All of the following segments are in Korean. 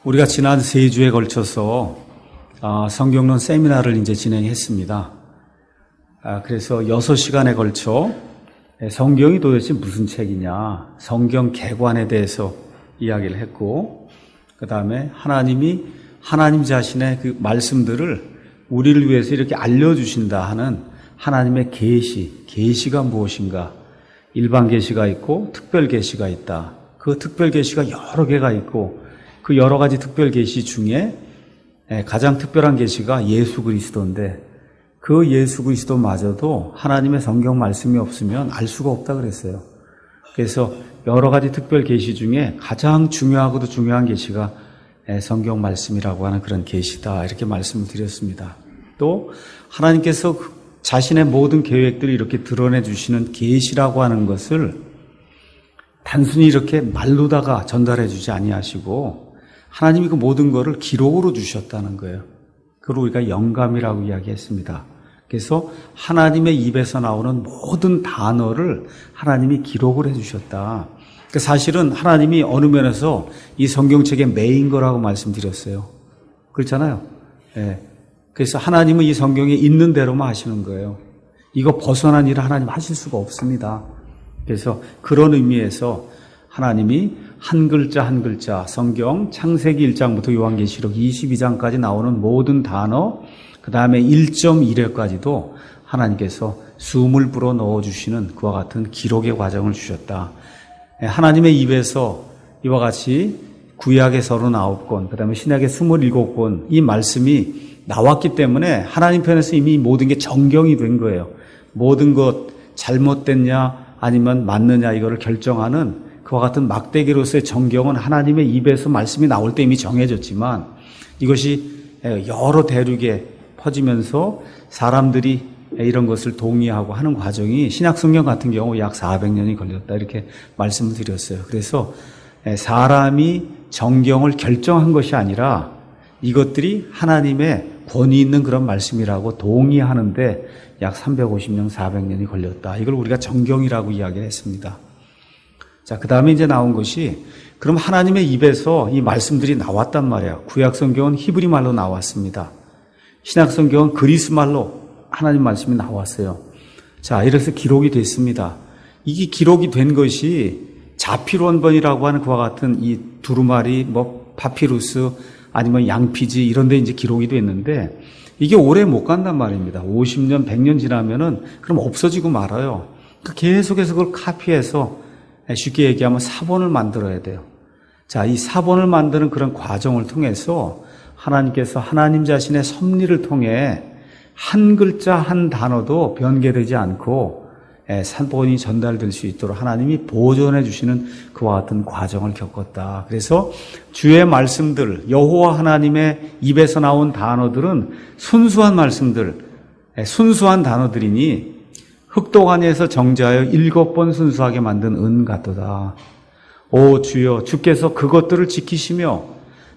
우리가 지난 3주에 걸쳐서 성경론 세미나를 이제 진행했습니다. 그래서 6시간에 걸쳐 성경이 도대체 무슨 책이냐, 성경 개관에 대해서 이야기를 했고, 그 다음에 하나님 자신의 그 말씀들을 우리를 위해서 이렇게 알려주신다 하는 하나님의 계시가 무엇인가, 일반 계시가 있고 특별 계시가 있다. 그 특별 계시가 여러 개가 있고 그 여러 가지 특별 계시 중에 가장 특별한 계시가 예수 그리스도인데, 그 예수 그리스도마저도 하나님의 성경 말씀이 없으면 알 수가 없다 그랬어요. 그래서 여러 가지 특별 계시 중에 가장 중요하고도 중요한 계시가 성경 말씀이라고 하는 그런 계시다, 이렇게 말씀을 드렸습니다. 또 하나님께서 자신의 모든 계획들을 이렇게 드러내 주시는 계시라고 하는 것을 단순히 이렇게 말로다가 전달해 주지 아니하시고 하나님이 그 모든 것을 기록으로 주셨다는 거예요. 그걸 우리가 영감이라고 이야기했습니다. 그래서 하나님의 입에서 나오는 모든 단어를 하나님이 기록을 해 주셨다. 사실은 하나님이 어느 면에서 이 성경책의 메인 거라고 말씀드렸어요. 그렇잖아요. 그래서 하나님은 이 성경에 있는 대로만 하시는 거예요. 이거 벗어난 일을 하나님 하실 수가 없습니다. 그래서 그런 의미에서 하나님이 한 글자 한 글자, 성경 창세기 1장부터 요한계시록 22장까지 나오는 모든 단어, 그 다음에 1.1회까지도 하나님께서 숨을 불어 넣어주시는 그와 같은 기록의 과정을 주셨다. 하나님의 입에서 이와 같이 구약의 39권, 그 다음에 신약의 27권, 이 말씀이 나왔기 때문에 하나님 편에서 이미 모든 게 정경이 된 거예요. 모든 것 잘못됐냐 아니면 맞느냐 이거를 결정하는 그와 같은 막대기로서의 정경은 하나님의 입에서 말씀이 나올 때 이미 정해졌지만, 이것이 여러 대륙에 퍼지면서 사람들이 이런 것을 동의하고 하는 과정이 신약성경 같은 경우 약 400년이 걸렸다, 이렇게 말씀을 드렸어요. 그래서 사람이 정경을 결정한 것이 아니라 이것들이 하나님의 권위 있는 그런 말씀이라고 동의하는데 약 350년, 400년이 걸렸다. 이걸 우리가 정경이라고 이야기를 했습니다. 자, 그 다음에 이제 나온 것이, 그럼 하나님의 입에서 이 말씀들이 나왔단 말이에요. 구약성경은 히브리 말로 나왔습니다. 신약성경은 그리스 말로 하나님 말씀이 나왔어요. 자, 이래서 기록이 됐습니다. 이게 기록이 된 것이 자필원본이라고 하는 그와 같은 이 두루마리, 파피루스, 아니면 양피지 이런 데 이제 기록이 됐는데, 이게 오래 못 간단 말입니다. 50년, 100년 지나면은 그럼 없어지고 말아요. 계속해서 그걸 카피해서 쉽게 얘기하면 사본을 만들어야 돼요. 자, 이 사본을 만드는 그런 과정을 통해서 하나님께서 하나님 자신의 섭리를 통해 한 글자 한 단어도 변개되지 않고 사본이 전달될 수 있도록 하나님이 보존해 주시는 그와 같은 과정을 겪었다. 그래서 주의 말씀들, 여호와 하나님의 입에서 나온 단어들은 순수한 말씀들, 순수한 단어들이니 흑독안에서 정제하여 7번 순수하게 만든 은 같도다. 오 주여, 주께서 그것들을 지키시며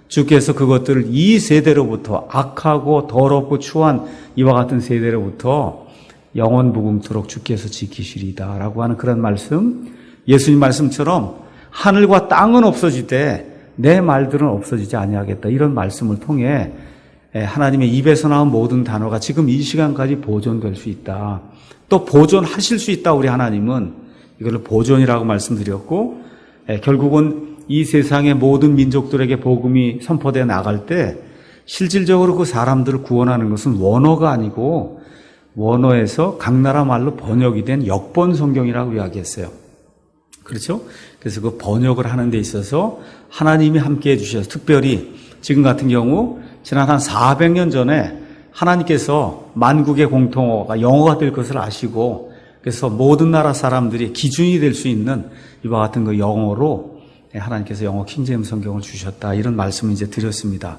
주께서 그것들을 이 세대로부터, 악하고 더럽고 추한 이와 같은 세대로부터 영원 무궁토록 주께서 지키시리다 라고 하는 그런 말씀, 예수님 말씀처럼 하늘과 땅은 없어지되 내 말들은 없어지지 아니하겠다, 이런 말씀을 통해 하나님의 입에서 나온 모든 단어가 지금 이 시간까지 보존될 수 있다. 또 보존하실 수 있다. 우리 하나님은 이걸 보존이라고 말씀드렸고, 결국은 이 세상의 모든 민족들에게 복음이 선포되어 나갈 때 실질적으로 그 사람들을 구원하는 것은 원어가 아니고 원어에서 각 나라 말로 번역이 된 역번 성경이라고 이야기했어요. 그렇죠? 그래서 그 번역을 하는 데 있어서 하나님이 함께 해주셔서, 특별히 지금 같은 경우 지난 한 400년 전에 하나님께서 만국의 공통어가 영어가 될 것을 아시고, 그래서 모든 나라 사람들이 기준이 될 수 있는 이와 같은 그 영어로 하나님께서 영어 킹제임스 성경을 주셨다, 이런 말씀을 이제 드렸습니다.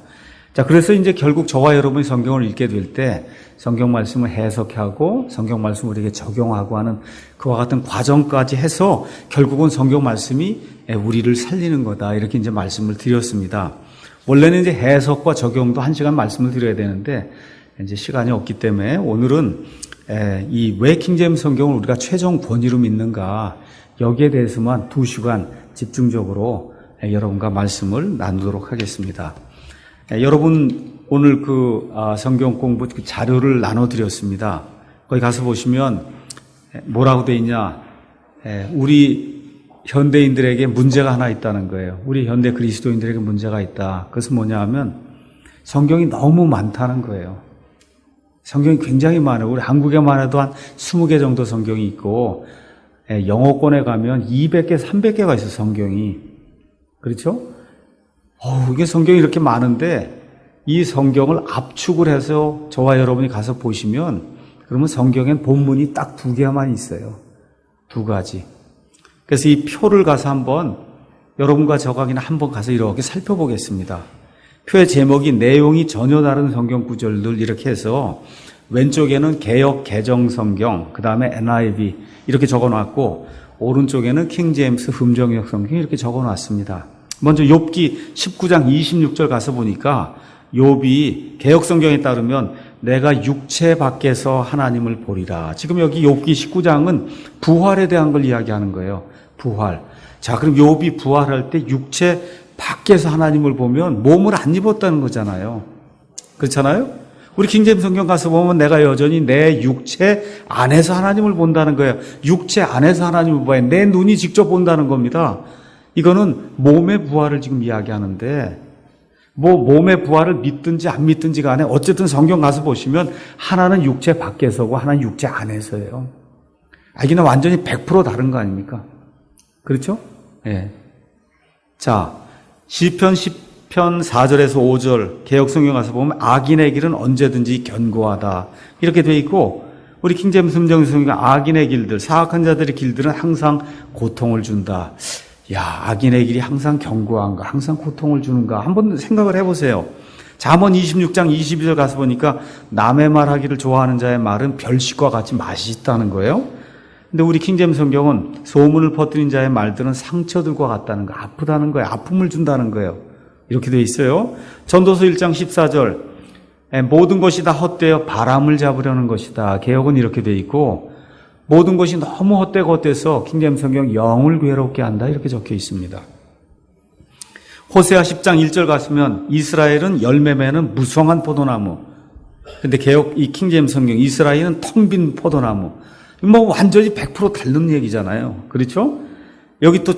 자, 그래서 이제 결국 저와 여러분이 성경을 읽게 될 때 성경 말씀을 해석하고 성경 말씀을 우리에게 적용하고 하는 그와 같은 과정까지 해서 결국은 성경 말씀이 우리를 살리는 거다, 이렇게 이제 말씀을 드렸습니다. 원래는 이제 해석과 적용도 1시간 말씀을 드려야 되는데 이제 시간이 없기 때문에 오늘은 이 왜 킹제임스 성경을 우리가 최종 권위로 믿는가, 여기에 대해서만 2시간 집중적으로 여러분과 말씀을 나누도록 하겠습니다. 여러분 오늘 성경 공부 자료를 나눠드렸습니다. 거기 가서 보시면 뭐라고 돼 있냐? 우리 현대인들에게 문제가 하나 있다는 거예요. 우리 현대 그리스도인들에게 문제가 있다. 그것은 뭐냐 하면 성경이 너무 많다는 거예요. 성경이 굉장히 많아요. 우리 한국에만 해도 한 20개 정도 성경이 있고 영어권에 가면 200개, 300개가 있어 성경이. 그렇죠? 이게 성경이 이렇게 많은데 이 성경을 압축을 해서 저와 여러분이 가서 보시면 그러면 성경엔 본문이 딱 2개만 있어요. 2가지. 그래서 이 표를 가서 한번 여러분과 저가 그냥 한번 가서 이렇게 살펴보겠습니다. 표의 제목이 내용이 전혀 다른 성경 구절들 이렇게 해서 왼쪽에는 개역 개정 성경, 그 다음에 NIV 이렇게 적어놨고 오른쪽에는 킹제임스 흠정역 성경 이렇게 적어놨습니다. 먼저 욥기 19장 26절 가서 보니까 욥이 개역 성경에 따르면 내가 육체 밖에서 하나님을 보리라. 지금 여기 욥기 19장은 부활에 대한 걸 이야기하는 거예요. 부활. 자, 그럼 욥이 부활할 때 육체 밖에서 하나님을 보면 몸을 안 입었다는 거잖아요. 그렇잖아요? 우리 킹제임스 성경 가서 보면 내가 여전히 내 육체 안에서 하나님을 본다는 거예요. 육체 안에서 하나님을 봐요. 내 눈이 직접 본다는 겁니다. 이거는 몸의 부활을 지금 이야기하는데 몸의 부활을 믿든지 안 믿든지 간에 어쨌든 성경 가서 보시면 하나는 육체 밖에서고 하나는 육체 안에서예요. 이게 완전히 100% 다른 거 아닙니까? 그렇죠? 예. 자, 시편 10편 4절에서 5절 개역성경 가서 보면 악인의 길은 언제든지 견고하다 이렇게 돼 있고 우리 킹제임스 흠정성경 악인의 길들 사악한 자들의 길들은 항상 고통을 준다. 야, 악인의 길이 항상 견고한가 항상 고통을 주는가 한번 생각을 해보세요. 잠언 26장 22절 가서 보니까 남의 말하기를 좋아하는 자의 말은 별식과 같이 맛이 있다는 거예요. 근데 우리 킹제임스 성경은 소문을 퍼뜨린 자의 말들은 상처들과 같다는 거, 아프다는 거예요. 아픔을 준다는 거예요. 이렇게 돼 있어요. 전도서 1장 14절 모든 것이 다 헛되어 바람을 잡으려는 것이다. 개역은 이렇게 돼 있고 모든 것이 너무 헛되고 헛돼서 킹제임스 성경 영을 괴롭게 한다 이렇게 적혀 있습니다. 호세아 10장 1절 갔으면 이스라엘은 열매 맺는 무성한 포도나무. 근데 이 킹제임스 성경 이스라엘은 텅 빈 포도나무. 완전히 100% 다른 얘기잖아요. 그렇죠? 여기 또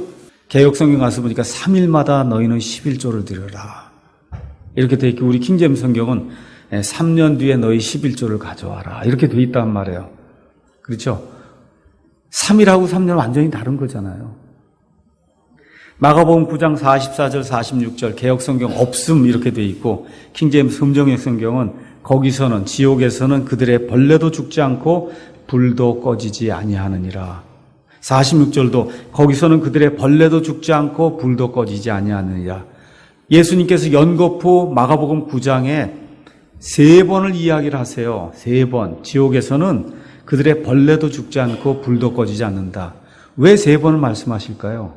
개역성경 가서 보니까 3일마다 너희는 11조를 드려라. 이렇게 돼 있고 우리 킹제임스 성경은 3년 뒤에 너희 11조를 가져와라. 이렇게 돼 있단 말이에요. 그렇죠? 3일하고 3년 완전히 다른 거잖아요. 마가복음 9장 44절 46절 개역성경 없음 이렇게 돼 있고 킹제임스 흠정역 성경은 거기서는 지옥에서는 그들의 벌레도 죽지 않고 불도 꺼지지 아니하느니라. 46절도 거기서는 그들의 벌레도 죽지 않고 불도 꺼지지 아니하느니라. 예수님께서 연거푸 마가복음 9장에 3번을 이야기를 하세요. 3번. 지옥에서는 그들의 벌레도 죽지 않고 불도 꺼지지 않는다. 왜 3번을 말씀하실까요?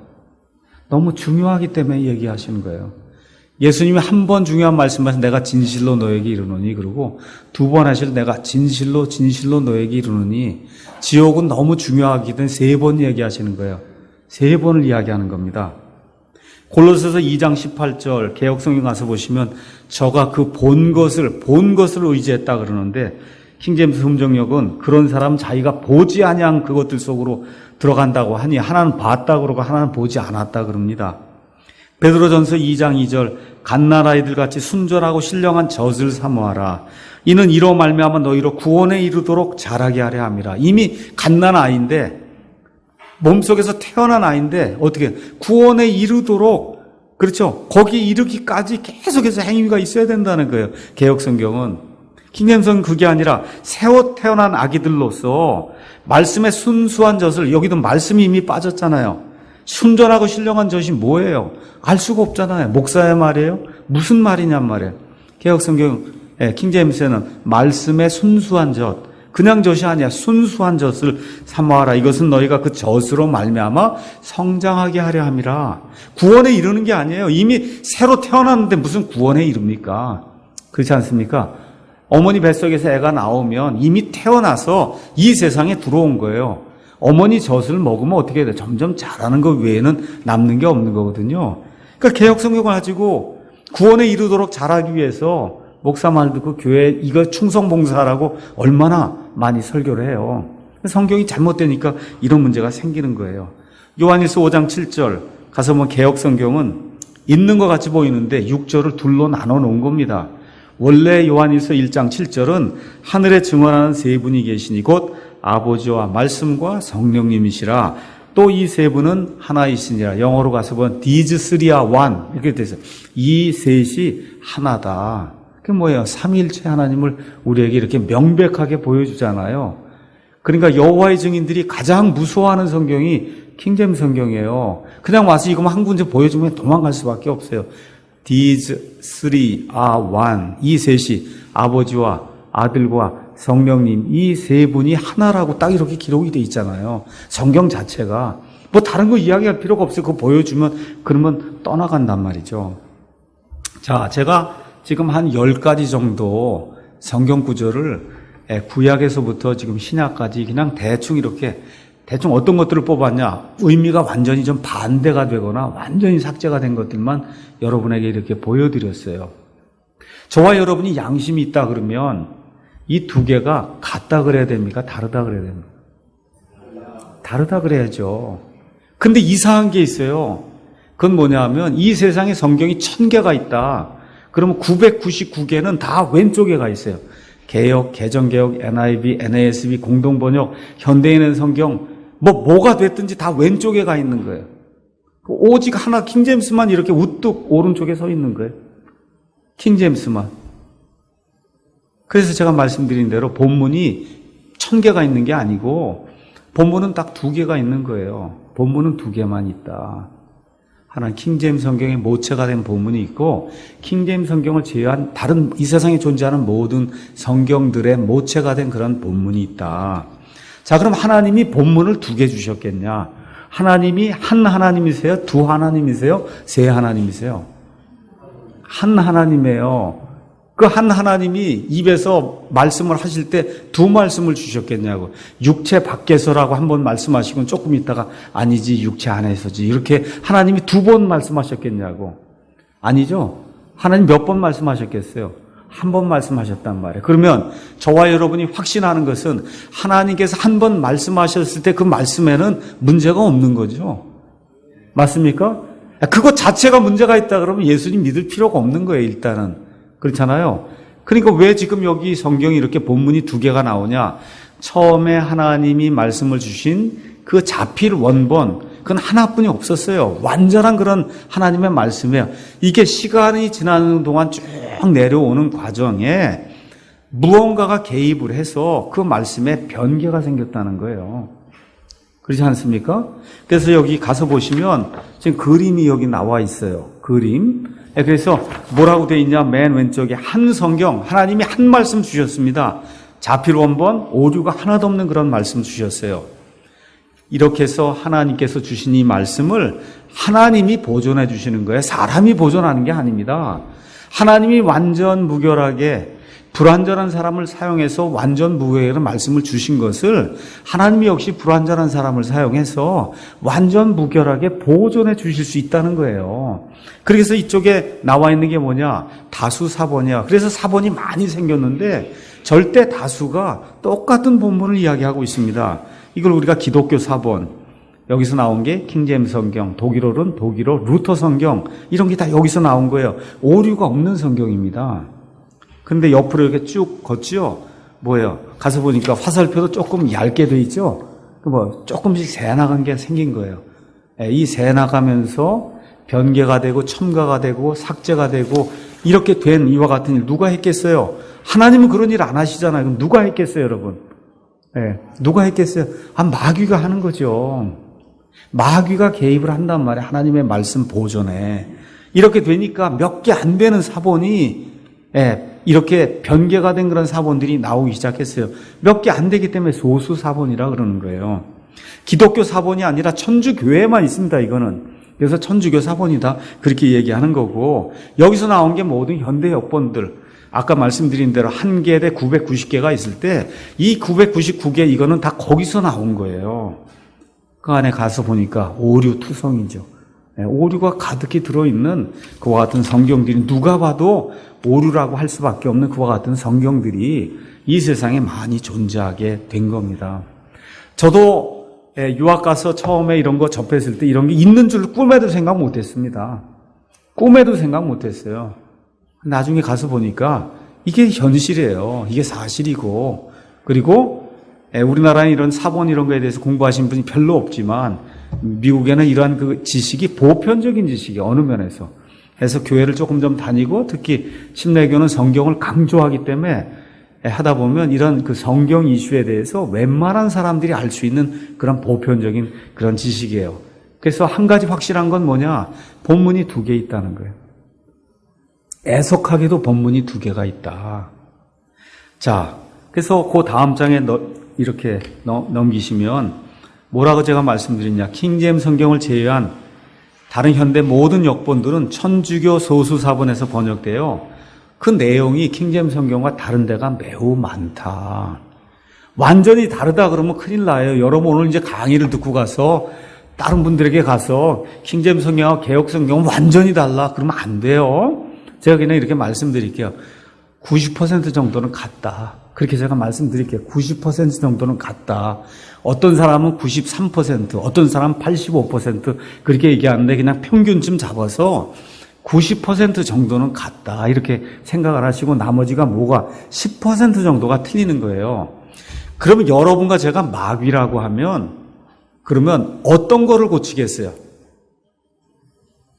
너무 중요하기 때문에 얘기하시는 거예요. 예수님이 한 번 중요한 말씀하신 내가 진실로 너에게 이르노니 그러고 2번 하실 내가 진실로 너에게 이르노니 지옥은 너무 중요하기 때문에 3번 얘기하시는 거예요. 3번을 이야기하는 겁니다. 골로새서 2장 18절 개역성경 가서 보시면 저가 그 본 것을 의지했다 그러는데 킹제임스 흠정역은 그런 사람 자기가 보지 아니한 그것들 속으로 들어간다고 하니 하나는 봤다 그러고 하나는 보지 않았다 그럽니다. 베드로전서 2장 2절 갓난아이들 같이 순전하고 신령한 젖을 사모하라. 이는 이로 말미암아 너희로 구원에 이르도록 자라게 하려 함이라. 이미 갓난아이인데 몸속에서 태어난 아이인데 어떻게 구원에 이르도록 그렇죠. 거기 이르기까지 계속해서 행위가 있어야 된다는 거예요. 개역성경은. 킹제임스는 그게 아니라 새로 태어난 아기들로서 말씀의 순수한 젖을 여기도 말씀이 이미 빠졌잖아요. 순전하고 신령한 젖이 뭐예요? 알 수가 없잖아요. 목사의 말이에요? 무슨 말이냔 말이에요. 개역성경 킹제임스에는 말씀의 순수한 젖, 그냥 젖이 아니야. 순수한 젖을 사모하라. 이것은 너희가 그 젖으로 말미암아 성장하게 하려 함이라. 구원에 이르는 게 아니에요. 이미 새로 태어났는데 무슨 구원에 이릅니까? 그렇지 않습니까? 어머니 뱃속에서 애가 나오면 이미 태어나서 이 세상에 들어온 거예요. 어머니 젖을 먹으면 어떻게 돼? 점점 자라는 것 외에는 남는 게 없는 거거든요. 그러니까 개혁 성경을 가지고 구원에 이르도록 자라기 위해서 목사 말 듣고 교회 이거 충성봉사라고 얼마나 많이 설교를 해요. 성경이 잘못되니까 이런 문제가 생기는 거예요. 요한일서 5장 7절 가서 보면 개혁 성경은 있는 것 같이 보이는데 6절을 둘로 나눠 놓은 겁니다. 원래 요한일서 1장 7절은 하늘에 증언하는 세 분이 계시니 곧 아버지와 말씀과 성령님이시라. 또 이 세 분은 하나이시니라. 영어로 가서 보면 these three are one 이렇게 돼서 이 셋이 하나다. 그게 뭐예요? 삼위일체 하나님을 우리에게 이렇게 명백하게 보여주잖아요. 그러니까 여호와의 증인들이 가장 무서워하는 성경이 킹제임스 성경이에요. 그냥 와서 이거만 한 군데 보여주면 도망갈 수밖에 없어요. These three are one. 이 셋이 아버지와 아들과 성령님 이 세 분이 하나라고 딱 이렇게 기록이 돼 있잖아요. 성경 자체가 뭐 다른 거 이야기할 필요가 없어요. 그거 보여주면 그러면 떠나간단 말이죠. 자, 제가 지금 한 10가지 정도 성경 구절을 구약에서부터 지금 신약까지 그냥 대충 이렇게 대충 어떤 것들을 뽑았냐, 의미가 완전히 좀 반대가 되거나 완전히 삭제가 된 것들만 여러분에게 이렇게 보여드렸어요. 저와 여러분이 양심이 있다 그러면 이 두 개가 같다 그래야 됩니까? 다르다 그래야 됩니까? 다르다 그래야죠. 근데 이상한 게 있어요. 그건 뭐냐 하면 이 세상에 성경이 1000개가 있다. 그러면 999개는 다 왼쪽에 가 있어요. 개역, 개정개역, NIV, NASB, 공동번역, 현대인은 성경, 뭐가 됐든지 다 왼쪽에 가 있는 거예요. 오직 하나 킹제임스만 이렇게 우뚝 오른쪽에 서 있는 거예요. 킹제임스만. 그래서 제가 말씀드린 대로 본문이 1000개가 있는 게 아니고 본문은 딱 2개가 있는 거예요. 본문은 2개만 있다. 하나는 킹제임스 성경의 모체가 된 본문이 있고 킹제임스 성경을 제외한 다른 이 세상에 존재하는 모든 성경들의 모체가 된 그런 본문이 있다. 자, 그럼 하나님이 본문을 2개 주셨겠냐? 하나님이 한 하나님이세요? 두 하나님이세요? 세 하나님이세요? 한 하나님이에요. 그 한 하나님이 입에서 말씀을 하실 때 2 말씀을 주셨겠냐고. 육체 밖에서라고 한 번 말씀하시고 조금 있다가 아니지 육체 안에서지 이렇게 하나님이 2번 말씀하셨겠냐고. 아니죠. 하나님 몇 번 말씀하셨겠어요? 1번 말씀하셨단 말이에요. 그러면 저와 여러분이 확신하는 것은 하나님께서 1번 말씀하셨을 때 그 말씀에는 문제가 없는 거죠. 맞습니까? 그것 자체가 문제가 있다 그러면 예수님 믿을 필요가 없는 거예요. 일단은. 그렇잖아요. 그러니까 왜 지금 여기 성경이 이렇게 본문이 2개가 나오냐? 처음에 하나님이 말씀을 주신 그 자필 원본, 그건 하나뿐이 없었어요. 완전한 그런 하나님의 말씀이에요. 이게 시간이 지나는 동안 쭉 내려오는 과정에 무언가가 개입을 해서 그 말씀에 변개가 생겼다는 거예요. 그렇지 않습니까? 그래서 여기 가서 보시면 지금 그림이 여기 나와 있어요. 그림. 그래서 뭐라고 되어 있냐? 맨 왼쪽에 한 성경, 하나님이 한 말씀 주셨습니다. 자필 원본, 오류가 하나도 없는 그런 말씀 주셨어요. 이렇게 해서 하나님께서 주신 이 말씀을 하나님이 보존해 주시는 거예요. 사람이 보존하는 게 아닙니다. 하나님이 완전 무결하게 불완전한 사람을 사용해서 완전 무결한 말씀을 주신 것을 하나님이 역시 불완전한 사람을 사용해서 완전 무결하게 보존해 주실 수 있다는 거예요. 그래서 이쪽에 나와 있는 게 뭐냐? 다수 사본이야. 그래서 사본이 많이 생겼는데 절대 다수가 똑같은 본문을 이야기하고 있습니다. 이걸 우리가 기독교 사본, 여기서 나온 게 킹제임스 성경, 독일어는 독일어, 루터 성경 이런 게 다 여기서 나온 거예요. 오류가 없는 성경입니다. 근데 옆으로 이렇게 쭉 걷죠? 뭐예요? 가서 보니까 화살표도 조금 얇게 돼 있죠? 조금씩 새나간 게 생긴 거예요. 이 새나가면서 변개가 되고 첨가가 되고 삭제가 되고 이렇게 된 이와 같은 일 누가 했겠어요? 하나님은 그런 일 안 하시잖아요. 그럼 누가 했겠어요, 여러분? 누가 했겠어요? 마귀가 하는 거죠. 마귀가 개입을 한단 말이에요. 하나님의 말씀 보존에. 이렇게 되니까 몇 개 안 되는 사본이 이렇게 변개가 된 그런 사본들이 나오기 시작했어요. 몇 개 안 되기 때문에 소수 사본이라 그러는 거예요. 기독교 사본이 아니라 천주교회만 있습니다, 이거는. 그래서 천주교 사본이다. 그렇게 얘기하는 거고, 여기서 나온 게 모든 현대 역본들. 아까 말씀드린 대로 1개에 990개가 있을 때, 이 999개 이거는 다 거기서 나온 거예요. 그 안에 가서 보니까 오류 투성이죠. 오류가 가득히 들어있는 그와 같은 성경들이 누가 봐도 오류라고 할 수밖에 없는 그와 같은 성경들이 이 세상에 많이 존재하게 된 겁니다. 저도 유학 가서 처음에 이런 거 접했을 때 이런 게 있는 줄 꿈에도 생각 못했습니다. 꿈에도 생각 못했어요. 나중에 가서 보니까 이게 현실이에요. 이게 사실이고, 그리고 우리나라에 이런 사본 이런 거에 대해서 공부하신 분이 별로 없지만 미국에는 이러한 그 지식이 보편적인 지식이 어느 면에서 해서 교회를 조금 좀 다니고 특히 침례교는 성경을 강조하기 때문에 하다 보면 이런 그 성경 이슈에 대해서 웬만한 사람들이 알 수 있는 그런 보편적인 그런 지식이에요. 그래서 한 가지 확실한 건 뭐냐? 본문이 2개 있다는 거예요. 애석하게도 본문이 2개가 있다. 자, 그래서 그 다음 장에 이렇게 넘기시면 뭐라고 제가 말씀드렸냐? 킹제임스 성경을 제외한 다른 현대 모든 역본들은 천주교 소수 사본에서 번역돼요. 그 내용이 킹제임스 성경과 다른 데가 매우 많다. 완전히 다르다 그러면 큰일 나요. 여러분 오늘 이제 강의를 듣고 가서 다른 분들에게 가서 킹제임스 성경하고 개역 성경은 완전히 달라 그러면 안 돼요. 제가 그냥 이렇게 말씀드릴게요. 90% 정도는 같다. 그렇게 제가 말씀드릴게요. 90% 정도는 같다. 어떤 사람은 93%, 어떤 사람은 85% 그렇게 얘기하는데 그냥 평균쯤 잡아서 90% 정도는 같다. 이렇게 생각을 하시고 나머지가 뭐가 10% 정도가 틀리는 거예요. 그러면 여러분과 제가 마귀라고 하면 그러면 어떤 거를 고치겠어요?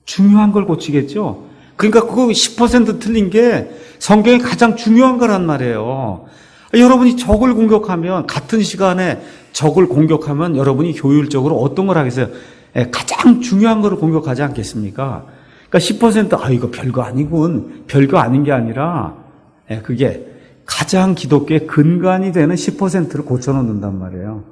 중요한 걸 고치겠죠? 그러니까 그거 10% 틀린 게 성경이 가장 중요한 거란 말이에요. 여러분이 적을 공격하면 같은 시간에 적을 공격하면 여러분이 효율적으로 어떤 걸 하겠어요? 가장 중요한 거를 공격하지 않겠습니까? 그러니까 10% 이거 별거 아니군. 별거 아닌 게 아니라 그게 가장 기독교의 근간이 되는 10%를 고쳐놓는단 말이에요.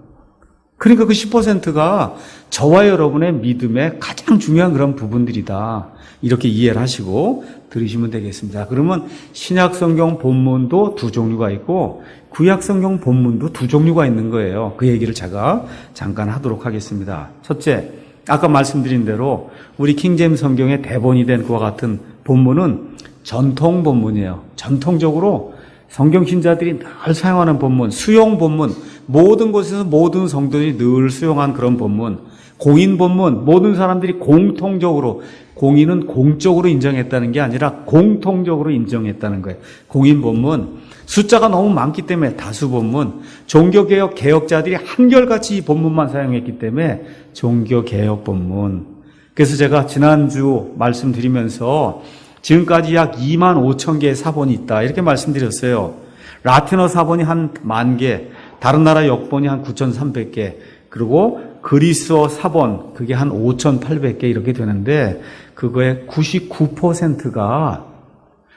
그러니까 그 10%가 저와 여러분의 믿음의 가장 중요한 그런 부분들이다. 이렇게 이해를 하시고 들으시면 되겠습니다. 그러면 신약 성경 본문도 2종류가 있고 구약 성경 본문도 2종류가 있는 거예요. 그 얘기를 제가 잠깐 하도록 하겠습니다. 첫째, 아까 말씀드린 대로 우리 킹제임스 성경의 대본이 된 그와 같은 본문은 전통 본문이에요. 전통적으로 성경 신자들이 늘 사용하는 본문, 수용 본문, 모든 곳에서 모든 성도들이 늘 수용한 그런 본문, 공인 본문, 모든 사람들이 공통적으로, 공인은 공적으로 인정했다는 게 아니라 공통적으로 인정했다는 거예요. 공인 본문, 숫자가 너무 많기 때문에 다수 본문, 종교개혁 개혁자들이 한결같이 이 본문만 사용했기 때문에 종교개혁 본문. 그래서 제가 지난주 말씀드리면서 지금까지 약 2만 5천 개의 사본이 있다 이렇게 말씀드렸어요. 라틴어 사본이 한 10,000개, 다른 나라 역본이 한 9,300개, 그리고 그리스어 사본 그게 한 5,800개 이렇게 되는데 그거의 99%가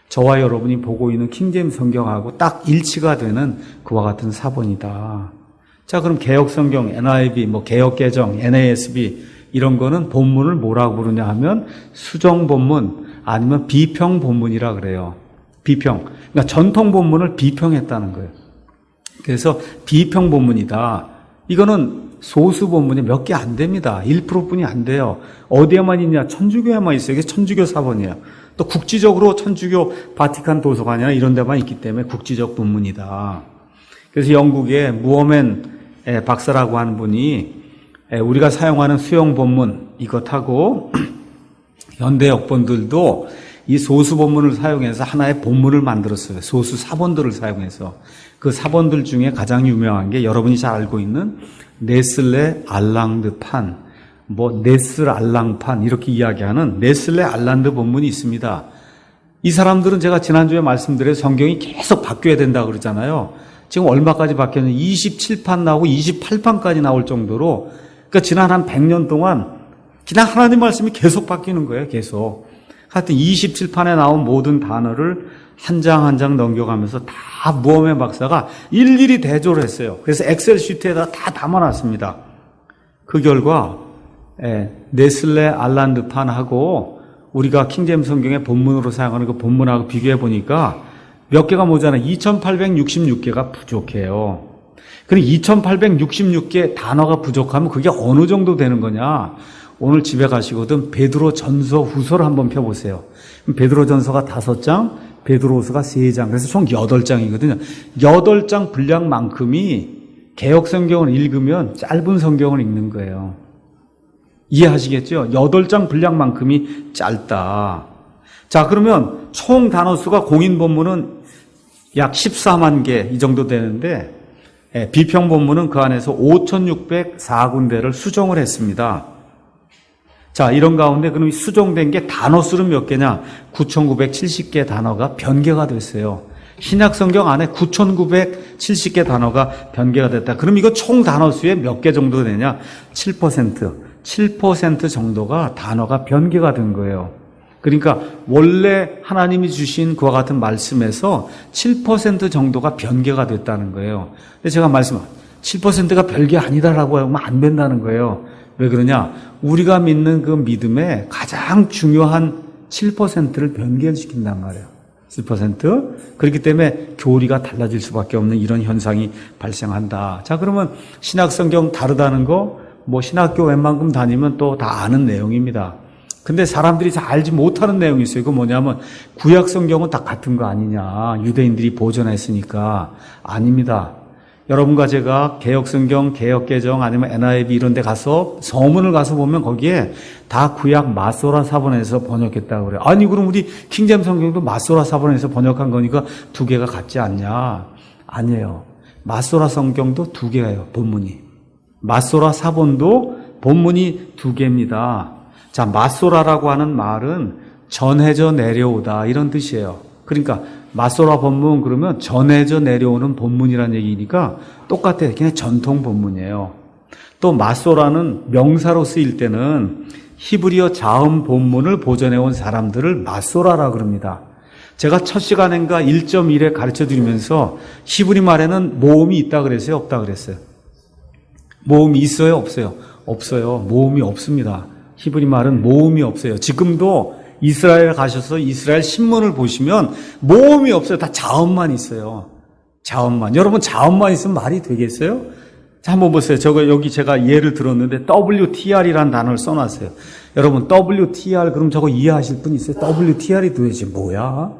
저와 여러분이 보고 있는 킹제임스 성경하고 딱 일치가 되는 그와 같은 사본이다. 자, 그럼 개역 성경, NIV, 개역 개정, NASB 이런 거는 본문을 뭐라고 부르냐 하면 수정 본문 아니면 비평 본문이라 그래요. 비평. 그러니까 전통 본문을 비평했다는 거예요. 그래서 비평 본문이다. 이거는 소수 본문이 몇 개 안 됩니다. 1%뿐이 안 돼요. 어디에만 있냐? 천주교에만 있어요. 이게 천주교 사본이에요. 또 국지적으로 천주교 바티칸 도서관이나 이런 데만 있기 때문에 국지적 본문이다. 그래서 영국의 무어맨 박사라고 하는 분이 우리가 사용하는 수용 본문 이것하고 현대 역본들도 이 소수 본문을 사용해서 하나의 본문을 만들었어요. 소수 사본들을 사용해서. 그 사본들 중에 가장 유명한 게 여러분이 잘 알고 있는 네슬레 알랑드 판, 네슬 알랑판 이렇게 이야기하는 네슬레 알란드 본문이 있습니다. 이 사람들은 제가 지난주에 말씀드린 성경이 계속 바뀌어야 된다고 그러잖아요. 지금 얼마까지 바뀌었는지 27판 나오고 28판까지 나올 정도로 그러니까 지난 한 100년 동안 그냥 하나님 말씀이 계속 바뀌는 거예요. 계속. 하여튼 27판에 나온 모든 단어를 한 장 한 장 넘겨가면서 다 무어맨 박사가 일일이 대조를 했어요. 그래서 엑셀 시트에다 다 담아놨습니다. 그 결과 네슬레 알란드 판하고 우리가 킹제임스 성경의 본문으로 사용하는 그 본문하고 비교해 보니까 몇 개가 모자라요. 2866개가 부족해요. 그럼 2866개 단어가 부족하면 그게 어느 정도 되는 거냐? 오늘 집에 가시거든 베드로 전서 후서를 한번 펴보세요. 베드로 전서가 5장, 베드로 후서가 3장, 그래서 총 8장이거든요. 8장 분량만큼이 개역 성경을 읽으면 짧은 성경을 읽는 거예요. 이해하시겠죠? 8장 분량만큼이 짧다. 자, 그러면 총 단어 수가 공인 본문은 약 14만 개 이 정도 되는데 비평 본문은 그 안에서 5,604군데를 수정을 했습니다. 자, 이런 가운데 그럼 수정된 게 단어 수는 몇 개냐? 9,970개 단어가 변개가 됐어요. 신약 성경 안에 9,970개 단어가 변개가 됐다. 그럼 이거 총 단어 수의 몇 개 정도 되냐? 7% 정도가 단어가 변개가 된 거예요. 그러니까 원래 하나님이 주신 그와 같은 말씀에서 7% 정도가 변개가 됐다는 거예요. 근데 제가 7%가 별게 아니다라고 하면 안 된다는 거예요. 왜 그러냐? 우리가 믿는 그 믿음의 가장 중요한 7%를 변개시킨단 말이에요. 7%. 그렇기 때문에 교리가 달라질 수밖에 없는 이런 현상이 발생한다. 자, 그러면 신약 성경 다르다는 거, 신학교 웬만큼 다니면 또 다 아는 내용입니다. 근데 사람들이 잘 알지 못하는 내용이 있어요. 그거 뭐냐면 구약 성경은 다 같은 거 아니냐. 유대인들이 보존했으니까. 아닙니다. 여러분과 제가 개역성경, 개역개정 아니면 NIV 이런 데 가서 서문을 가서 보면 거기에 다 구약 마소라 사본에서 번역했다고 그래요. 아니 그럼 우리 킹잼 성경도 마소라 사본에서 번역한 거니까 2개가 같지 않냐? 아니에요. 마소라 성경도 2개예요. 본문이. 마소라 사본도 본문이 2개입니다. 자, 마소라라고 하는 말은 전해져 내려오다 이런 뜻이에요. 그러니까 마소라 본문 그러면 전해져 내려오는 본문이라는 얘기니까 똑같아요. 그냥 전통 본문이에요. 또 마소라는 명사로 쓰일 때는 히브리어 자음 본문을 보존해온 사람들을 마소라라 그럽니다. 제가 첫 시간인가 1.1에 가르쳐 드리면서 히브리 말에는 모음이 있다 그랬어요? 없다 그랬어요? 모음이 있어요? 없어요? 없어요. 모음이 없습니다. 히브리 말은 모음이 없어요. 지금도 이스라엘 가셔서 이스라엘 신문을 보시면 모음이 없어요. 다 자음만 있어요. 자음만. 여러분 자음만 있으면 말이 되겠어요? 자, 한번 보세요. 여기 제가 예를 들었는데 WTR이라는 단어를 써놨어요. 여러분 WTR 그럼 저거 이해하실 분 있어요? WTR이 도대체 뭐야?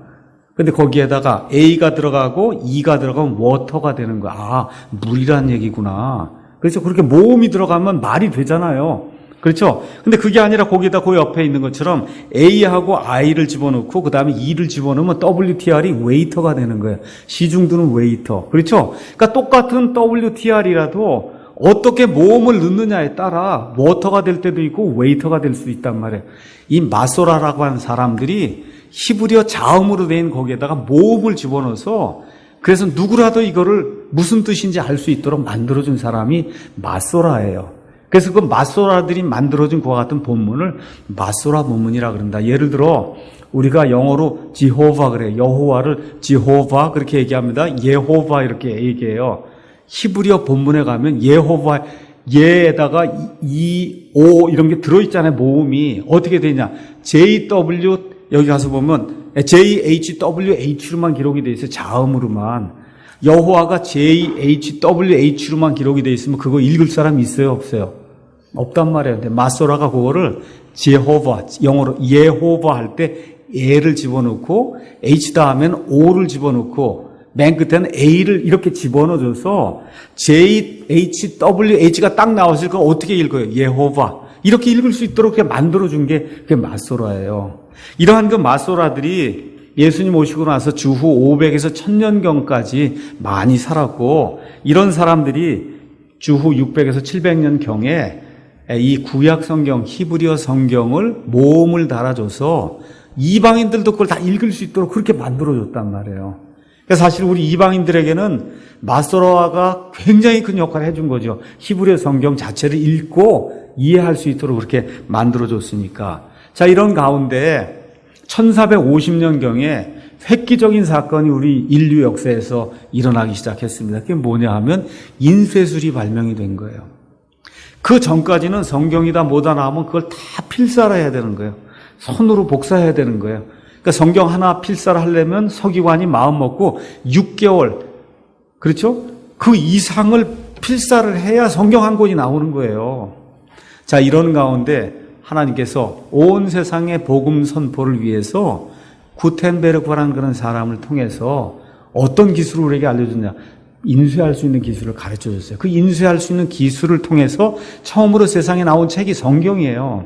근데 거기에다가 A가 들어가고 E가 들어가면 워터가 되는 거야. 아, 물이란 얘기구나. 그렇죠. 그렇게 모음이 들어가면 말이 되잖아요. 그렇죠? 근데 그게 아니라 거기다 그 옆에 있는 것처럼 A하고 I를 집어넣고 그 다음에 E를 집어넣으면 WTR이 웨이터가 되는 거예요. 시중두는 웨이터. 그렇죠? 그러니까 똑같은 WTR이라도 어떻게 모음을 넣느냐에 따라 워터가 될 때도 있고 웨이터가 될 수 있단 말이에요. 이 마소라라고 하는 사람들이 히브리어 자음으로 된 거기에다가 모음을 집어넣어서 그래서 누구라도 이거를 무슨 뜻인지 알 수 있도록 만들어준 사람이 마소라예요. 그래서 그 마소라들이 만들어준 그와 같은 본문을 마소라 본문이라 그런다. 예를 들어 우리가 영어로 지호바 그래요. 여호와를 지호바 그렇게 얘기합니다. 예호바 이렇게 얘기해요. 히브리어 본문에 가면 예호바 예에다가 오 이런 게 들어있잖아요. 모음이 어떻게 되냐? JW 여기 가서 보면 JHWH로만 기록이 돼 있어요. 자음으로만. 여호와가 JHWH로만 기록이 돼 있으면 그거 읽을 사람 있어요? 없어요? 없단 말이에요. 근데 마소라가 그거를 제호바, 영어로 예호바 할 때 E를 집어넣고 H 다음에는 O를 집어넣고 맨 끝에는 A를 이렇게 집어넣어줘서 JHWH가 딱 나왔을 거 어떻게 읽어요? 예호바. 이렇게 읽을 수 있도록 그렇게 만들어준 게 그게 마소라예요. 이러한 그 마소라들이 예수님 오시고 나서 주후 500에서 1000년경까지 많이 살았고 이런 사람들이 주후 600에서 700년경에 이 구약 성경, 히브리어 성경을 모음을 달아줘서 이방인들도 그걸 다 읽을 수 있도록 그렇게 만들어줬단 말이에요. 그러니까 사실 우리 이방인들에게는 마소라가 굉장히 큰 역할을 해준 거죠. 히브리어 성경 자체를 읽고 이해할 수 있도록 그렇게 만들어줬으니까. 자, 이런 가운데 1450년경에 획기적인 사건이 우리 인류 역사에서 일어나기 시작했습니다. 그게 뭐냐 하면 인쇄술이 발명이 된 거예요. 그 전까지는 성경이다 뭐다 나오면 그걸 다 필사를 해야 되는 거예요. 손으로 복사해야 되는 거예요. 그러니까 성경 하나 필사를 하려면 서기관이 마음 먹고 6개월, 그렇죠? 그 이상을 필사를 해야 성경 한 권이 나오는 거예요. 자, 이런 가운데 하나님께서 온 세상의 복음 선포를 위해서 구텐베르크라는 그런 사람을 통해서 어떤 기술을 우리에게 알려줬냐? 인쇄할 수 있는 기술을 가르쳐 줬어요. 그 인쇄할 수 있는 기술을 통해서 처음으로 세상에 나온 책이 성경이에요.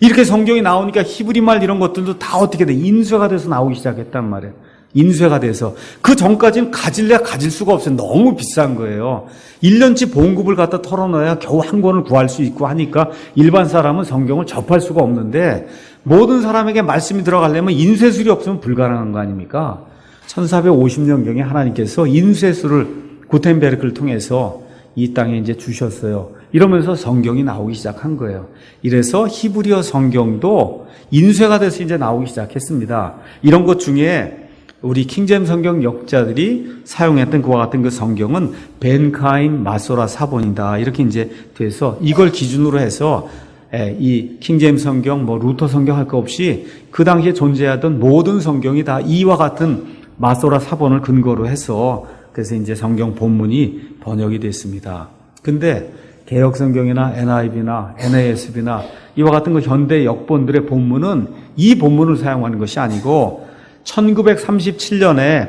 이렇게 성경이 나오니까 히브리말 이런 것들도 다 어떻게 돼? 인쇄가 돼서 나오기 시작했단 말이에요. 인쇄가 돼서. 그 전까지는 가질래야 가질 수가 없어요. 너무 비싼 거예요. 1년치 봉급을 갖다 털어넣어야 겨우 한 권을 구할 수 있고 하니까 일반 사람은 성경을 접할 수가 없는데 모든 사람에게 말씀이 들어가려면 인쇄술이 없으면 불가능한 거 아닙니까? 1450년경에 하나님께서 인쇄술을 구텐베르크를 통해서 이 땅에 이제 주셨어요. 이러면서 성경이 나오기 시작한 거예요. 이래서 히브리어 성경도 인쇄가 돼서 이제 나오기 시작했습니다. 이런 것 중에 우리 킹제임스 성경 역자들이 사용했던 그와 같은 그 성경은 벤카임 마소라 사본이다. 이렇게 이제 돼서 이걸 기준으로 해서 이 킹제임스 성경, 루터 성경 할 거 없이 그 당시에 존재하던 모든 성경이 다 이와 같은 마소라 사본을 근거로 해서 그래서 이제 성경 본문이 번역이 됐습니다. 근데 개역 성경이나 NIV나 NASB나 이와 같은 그 현대 역본들의 본문은 이 본문을 사용하는 것이 아니고 1937년에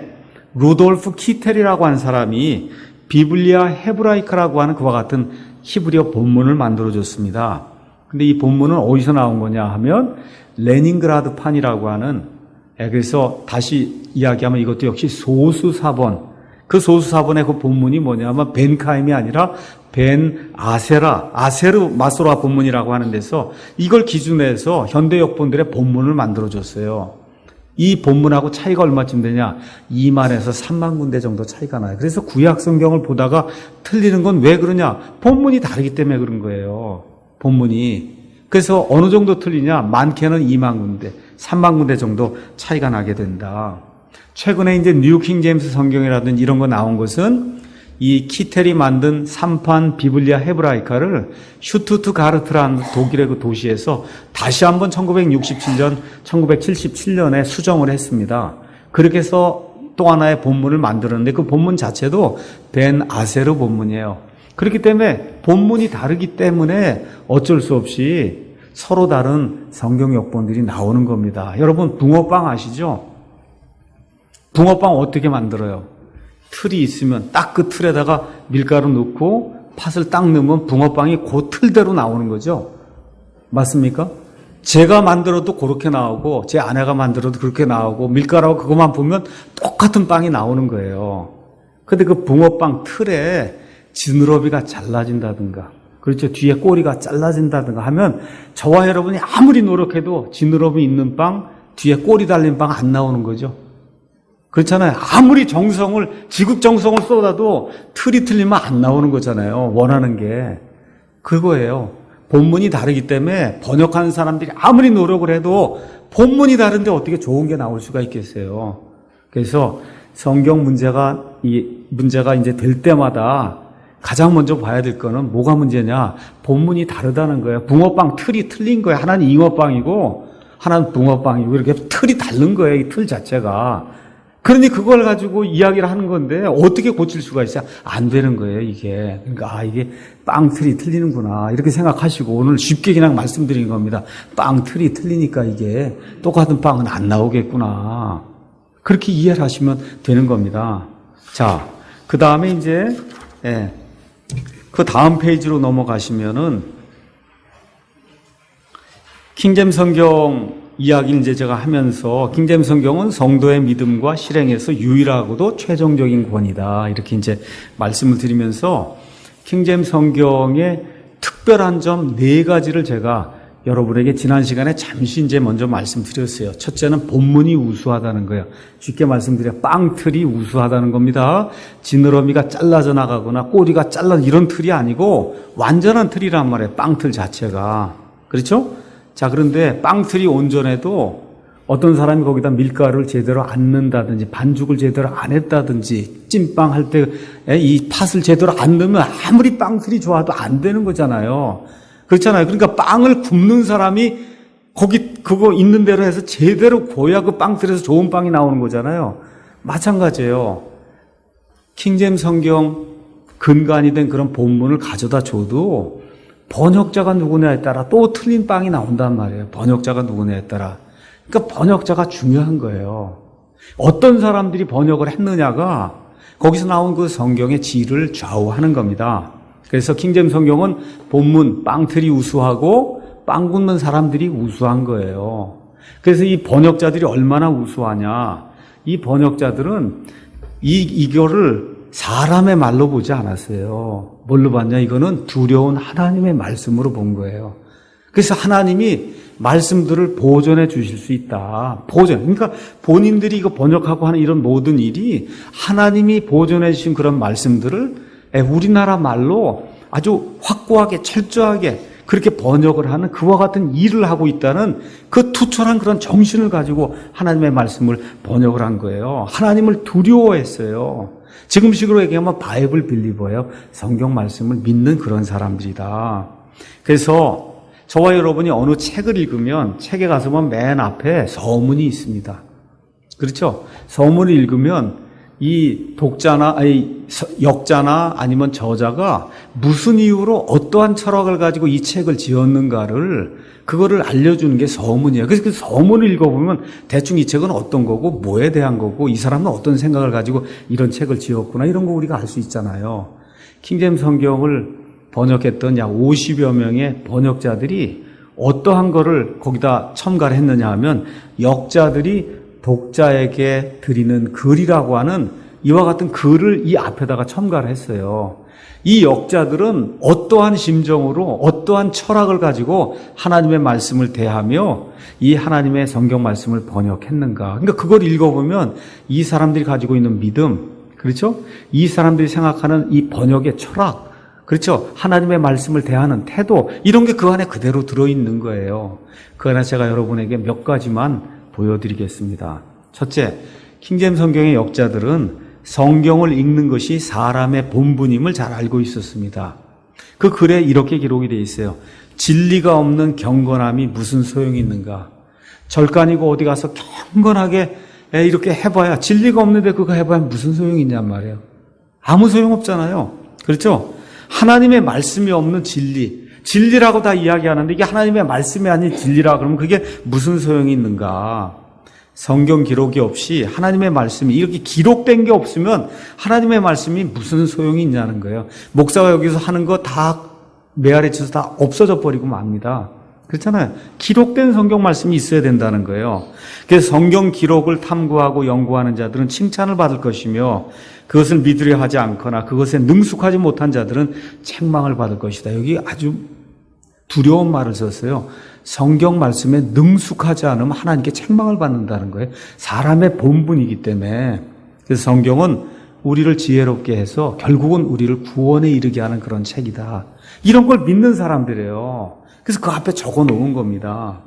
루돌프 키텔이라고 하는 사람이 비블리아 헤브라이카라고 하는 그와 같은 히브리어 본문을 만들어줬습니다. 근데 이 본문은 어디서 나온 거냐 하면 레닌그라드판이라고 하는 그래서 다시 이야기하면 이것도 역시 소수사본 그 소수사본의 그 본문이 뭐냐면 벤카임이 아니라 벤 아세르 마소라 본문이라고 하는 데서 이걸 기준해서 현대 역본들의 본문을 만들어줬어요. 이 본문하고 차이가 얼마쯤 되냐? 2만에서 3만 군데 정도 차이가 나요. 그래서 구약 성경을 보다가 틀리는 건 왜 그러냐? 본문이 다르기 때문에 그런 거예요. 본문이. 그래서 어느 정도 틀리냐? 많게는 2만 군데, 3만 군데 정도 차이가 나게 된다. 최근에 이제 뉴 킹제임스 성경이라든지 이런 거 나온 것은 이 키텔이 만든 3판 비블리아 헤브라이카를 슈투트가르트라는 독일의 그 도시에서 다시 한번 1967년, 1977년에 수정을 했습니다. 그렇게 해서 또 하나의 본문을 만들었는데 그 본문 자체도 벤 아세르 본문이에요. 그렇기 때문에 본문이 다르기 때문에 어쩔 수 없이 서로 다른 성경 역본들이 나오는 겁니다. 여러분 붕어빵 아시죠? 붕어빵 어떻게 만들어요? 틀이 있으면 딱 그 틀에다가 밀가루 넣고 팥을 딱 넣으면 붕어빵이 그 틀대로 나오는 거죠. 맞습니까? 제가 만들어도 그렇게 나오고 제 아내가 만들어도 그렇게 나오고 밀가루하고 그것만 보면 똑같은 빵이 나오는 거예요. 근데 그 붕어빵 틀에 지느러미가 잘라진다든가 그렇죠. 뒤에 꼬리가 잘라진다든가 하면 저와 여러분이 아무리 노력해도 지느러미 있는 빵, 뒤에 꼬리 달린 빵 안 나오는 거죠. 그렇잖아요. 아무리 지극정성을 쏟아도 틀이 틀리면 안 나오는 거잖아요. 원하는 게. 그거예요. 본문이 다르기 때문에 번역하는 사람들이 아무리 노력을 해도 본문이 다른데 어떻게 좋은 게 나올 수가 있겠어요. 그래서 성경 문제가 이제 될 때마다 가장 먼저 봐야 될 거는 뭐가 문제냐? 본문이 다르다는 거예요. 붕어빵 틀이 틀린 거예요. 하나는 잉어빵이고 하나는 붕어빵이고 이렇게 틀이 다른 거예요. 이 틀 자체가. 그러니 그걸 가지고 이야기를 하는 건데 어떻게 고칠 수가 있어요? 안 되는 거예요, 이게. 그러니까 이게 빵 틀이 틀리는구나 이렇게 생각하시고 오늘 쉽게 그냥 말씀드린 겁니다. 빵 틀이 틀리니까 이게 똑같은 빵은 안 나오겠구나. 그렇게 이해를 하시면 되는 겁니다. 자, 그 다음에 이제 그 다음 페이지로 넘어가시면은 킹제임스 성경 이야기를 이제 제가 하면서 킹제임스 성경은 성도의 믿음과 실행에서 유일하고도 최종적인 권위다. 이렇게 이제 말씀을 드리면서 킹제임스 성경의 특별한 점 4가지를 제가 여러분에게 지난 시간에 잠시 이제 먼저 말씀드렸어요. 첫째는 본문이 우수하다는 거예요. 쉽게 말씀드려 빵틀이 우수하다는 겁니다. 지느러미가 잘라져 나가거나 꼬리가 이런 틀이 아니고 완전한 틀이란 말이에요. 빵틀 자체가. 그렇죠? 자, 그런데 빵틀이 온전해도 어떤 사람이 거기다 밀가루를 제대로 안 넣는다든지 반죽을 제대로 안 했다든지 찐빵 할 때 이 팥을 제대로 안 넣으면 아무리 빵틀이 좋아도 안 되는 거잖아요. 그렇잖아요. 그러니까 빵을 굽는 사람이 그거 있는 대로 해서 제대로 구워야 그 빵틀에서 좋은 빵이 나오는 거잖아요. 마찬가지예요. 킹제임스 성경 근간이 된 그런 본문을 가져다 줘도 번역자가 누구냐에 따라 또 틀린 빵이 나온단 말이에요. 번역자가 누구냐에 따라. 그러니까 번역자가 중요한 거예요. 어떤 사람들이 번역을 했느냐가 거기서 나온 그 성경의 질을 좌우하는 겁니다. 그래서 킹제임스 성경은 본문 빵틀이 우수하고 빵 굽는 사람들이 우수한 거예요. 그래서 이 번역자들이 얼마나 우수하냐. 이 번역자들은 이거를 사람의 말로 보지 않았어요. 뭘로 봤냐? 이거는 두려운 하나님의 말씀으로 본 거예요. 그래서 하나님이 말씀들을 보존해 주실 수 있다. 보존. 그러니까 본인들이 이거 번역하고 하는 이런 모든 일이 하나님이 보존해 주신 그런 말씀들을 우리나라 말로 아주 확고하게 철저하게 그렇게 번역을 하는 그와 같은 일을 하고 있다는 그 투철한 그런 정신을 가지고 하나님의 말씀을 번역을 한 거예요. 하나님을 두려워했어요. 지금식으로 얘기하면 바이블 빌리버예요. 성경 말씀을 믿는 그런 사람들이다. 그래서 저와 여러분이 어느 책을 읽으면 책에 가서 보면 맨 앞에 서문이 있습니다. 그렇죠? 서문을 읽으면 이 독자나 역자나 아니면 저자가 무슨 이유로 어떠한 철학을 가지고 이 책을 지었는가를 그거를 알려주는 게 서문이에요. 그래서 그 서문을 읽어보면 대충 이 책은 어떤 거고 뭐에 대한 거고 이 사람은 어떤 생각을 가지고 이런 책을 지었구나 이런 거 우리가 알 수 있잖아요. 킹제임스 성경을 번역했던 약 50여 명의 번역자들이 어떠한 거를 거기다 첨가를 했느냐 하면 역자들이 독자에게 드리는 글이라고 하는 이와 같은 글을 이 앞에다가 첨가를 했어요. 이 역자들은 어떠한 심정으로 어떠한 철학을 가지고 하나님의 말씀을 대하며 이 하나님의 성경 말씀을 번역했는가. 그러니까 그걸 읽어보면 이 사람들이 가지고 있는 믿음, 그렇죠? 이 사람들이 생각하는 이 번역의 철학, 그렇죠? 하나님의 말씀을 대하는 태도, 이런 게 그 안에 그대로 들어있는 거예요. 그 안에 제가 여러분에게 몇 가지만 보여드리겠습니다. 첫째, 킹제임스 성경의 역자들은 성경을 읽는 것이 사람의 본분임을 잘 알고 있었습니다. 그 글에 이렇게 기록이 되어 있어요. 진리가 없는 경건함이 무슨 소용이 있는가? 절간이고 어디 가서 경건하게 이렇게 해봐야 진리가 없는데 그거 해봐야 무슨 소용이 있냔 말이에요. 아무 소용 없잖아요. 그렇죠? 하나님의 말씀이 없는 진리라고 다 이야기하는데 이게 하나님의 말씀이 아닌 진리라 그러면 그게 무슨 소용이 있는가? 성경 기록이 없이 하나님의 말씀이 이렇게 기록된 게 없으면 하나님의 말씀이 무슨 소용이 있냐는 거예요. 목사가 여기서 하는 거 다 메아리 쳐서 다 없어져 버리고 맙니다. 그렇잖아요. 기록된 성경 말씀이 있어야 된다는 거예요. 그래서 성경 기록을 탐구하고 연구하는 자들은 칭찬을 받을 것이며 그것을 믿으려 하지 않거나 그것에 능숙하지 못한 자들은 책망을 받을 것이다. 여기 아주 두려운 말을 썼어요. 성경 말씀에 능숙하지 않으면 하나님께 책망을 받는다는 거예요. 사람의 본분이기 때문에. 그래서 성경은 우리를 지혜롭게 해서 결국은 우리를 구원에 이르게 하는 그런 책이다. 이런 걸 믿는 사람들이에요. 그래서 그 앞에 적어 놓은 겁니다.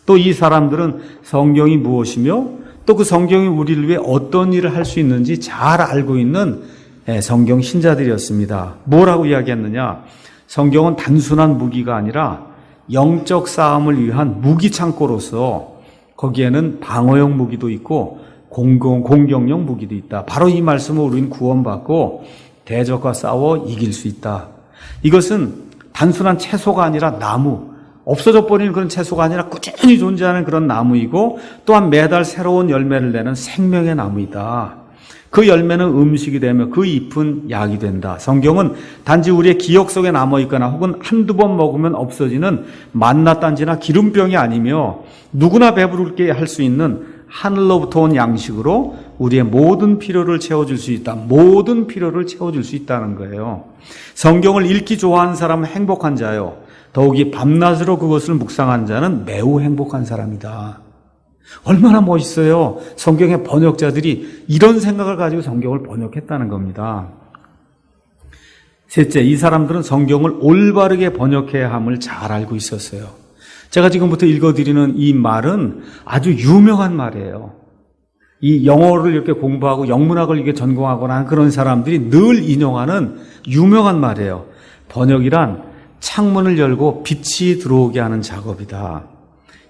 또 이 사람들은 성경이 무엇이며 또 그 성경이 우리를 위해 어떤 일을 할 수 있는지 잘 알고 있는 성경 신자들이었습니다. 뭐라고 이야기했느냐? 성경은 단순한 무기가 아니라 영적 싸움을 위한 무기 창고로서 거기에는 방어용 무기도 있고 공격용 무기도 있다. 바로 이 말씀을 우리는 구원받고 대적과 싸워 이길 수 있다. 이것은 단순한 채소가 아니라 나무, 없어져 버리는 그런 채소가 아니라 꾸준히 존재하는 그런 나무이고 또한 매달 새로운 열매를 내는 생명의 나무이다. 그 열매는 음식이 되며 그 잎은 약이 된다. 성경은 단지 우리의 기억 속에 남아있거나 혹은 한두 번 먹으면 없어지는 만나단지나 기름병이 아니며 누구나 배부르게 할 수 있는 하늘로부터 온 양식으로 우리의 모든 필요를 채워줄 수 있다. 모든 필요를 채워줄 수 있다는 거예요. 성경을 읽기 좋아하는 사람은 행복한 자요. 더욱이 밤낮으로 그것을 묵상한 자는 매우 행복한 사람이다. 얼마나 멋있어요. 성경의 번역자들이 이런 생각을 가지고 성경을 번역했다는 겁니다. 셋째, 이 사람들은 성경을 올바르게 번역해야 함을 잘 알고 있었어요. 제가 지금부터 읽어드리는 이 말은 아주 유명한 말이에요. 이 영어를 이렇게 공부하고 영문학을 이렇게 전공하거나 하는 그런 사람들이 늘 인용하는 유명한 말이에요. 번역이란 창문을 열고 빛이 들어오게 하는 작업이다.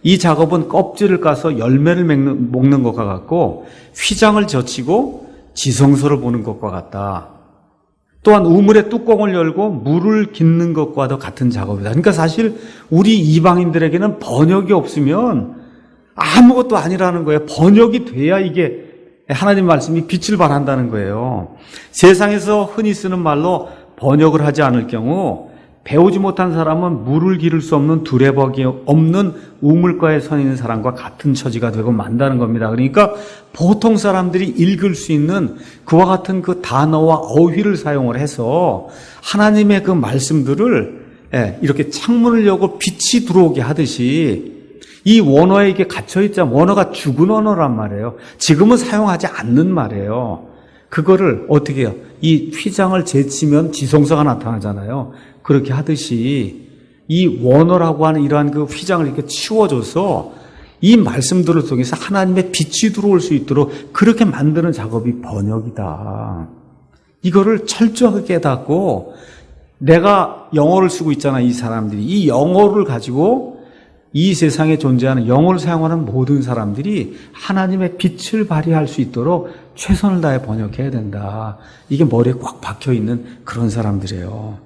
이 작업은 껍질을 까서 열매를 먹는 것과 같고 휘장을 젖히고 지성소를 보는 것과 같다. 또한 우물의 뚜껑을 열고 물을 깃는 것과도 같은 작업이다. 그러니까 사실 우리 이방인들에게는 번역이 없으면 아무것도 아니라는 거예요. 번역이 돼야 이게 하나님 말씀이 빛을 발한다는 거예요. 세상에서 흔히 쓰는 말로 번역을 하지 않을 경우 배우지 못한 사람은 물을 기를 수 없는 두레박이 없는 우물가에 서 있는 사람과 같은 처지가 되고 만다는 겁니다. 그러니까 보통 사람들이 읽을 수 있는 그와 같은 그 단어와 어휘를 사용을 해서 하나님의 그 말씀들을 이렇게 창문을 열고 빛이 들어오게 하듯이 이 원어에 이게 갇혀있자 원어가 죽은 언어란 말이에요. 지금은 사용하지 않는 말이에요. 그거를 어떻게 해요? 이 휘장을 제치면 지성소가 나타나잖아요. 그렇게 하듯이 이 원어라고 하는 이러한 그 휘장을 이렇게 치워줘서 이 말씀들을 통해서 하나님의 빛이 들어올 수 있도록 그렇게 만드는 작업이 번역이다. 이거를 철저하게 깨닫고 내가 영어를 쓰고 있잖아, 이 사람들이. 이 영어를 가지고 이 세상에 존재하는 영어를 사용하는 모든 사람들이 하나님의 빛을 발휘할 수 있도록 최선을 다해 번역해야 된다. 이게 머리에 꽉 박혀있는 그런 사람들이에요.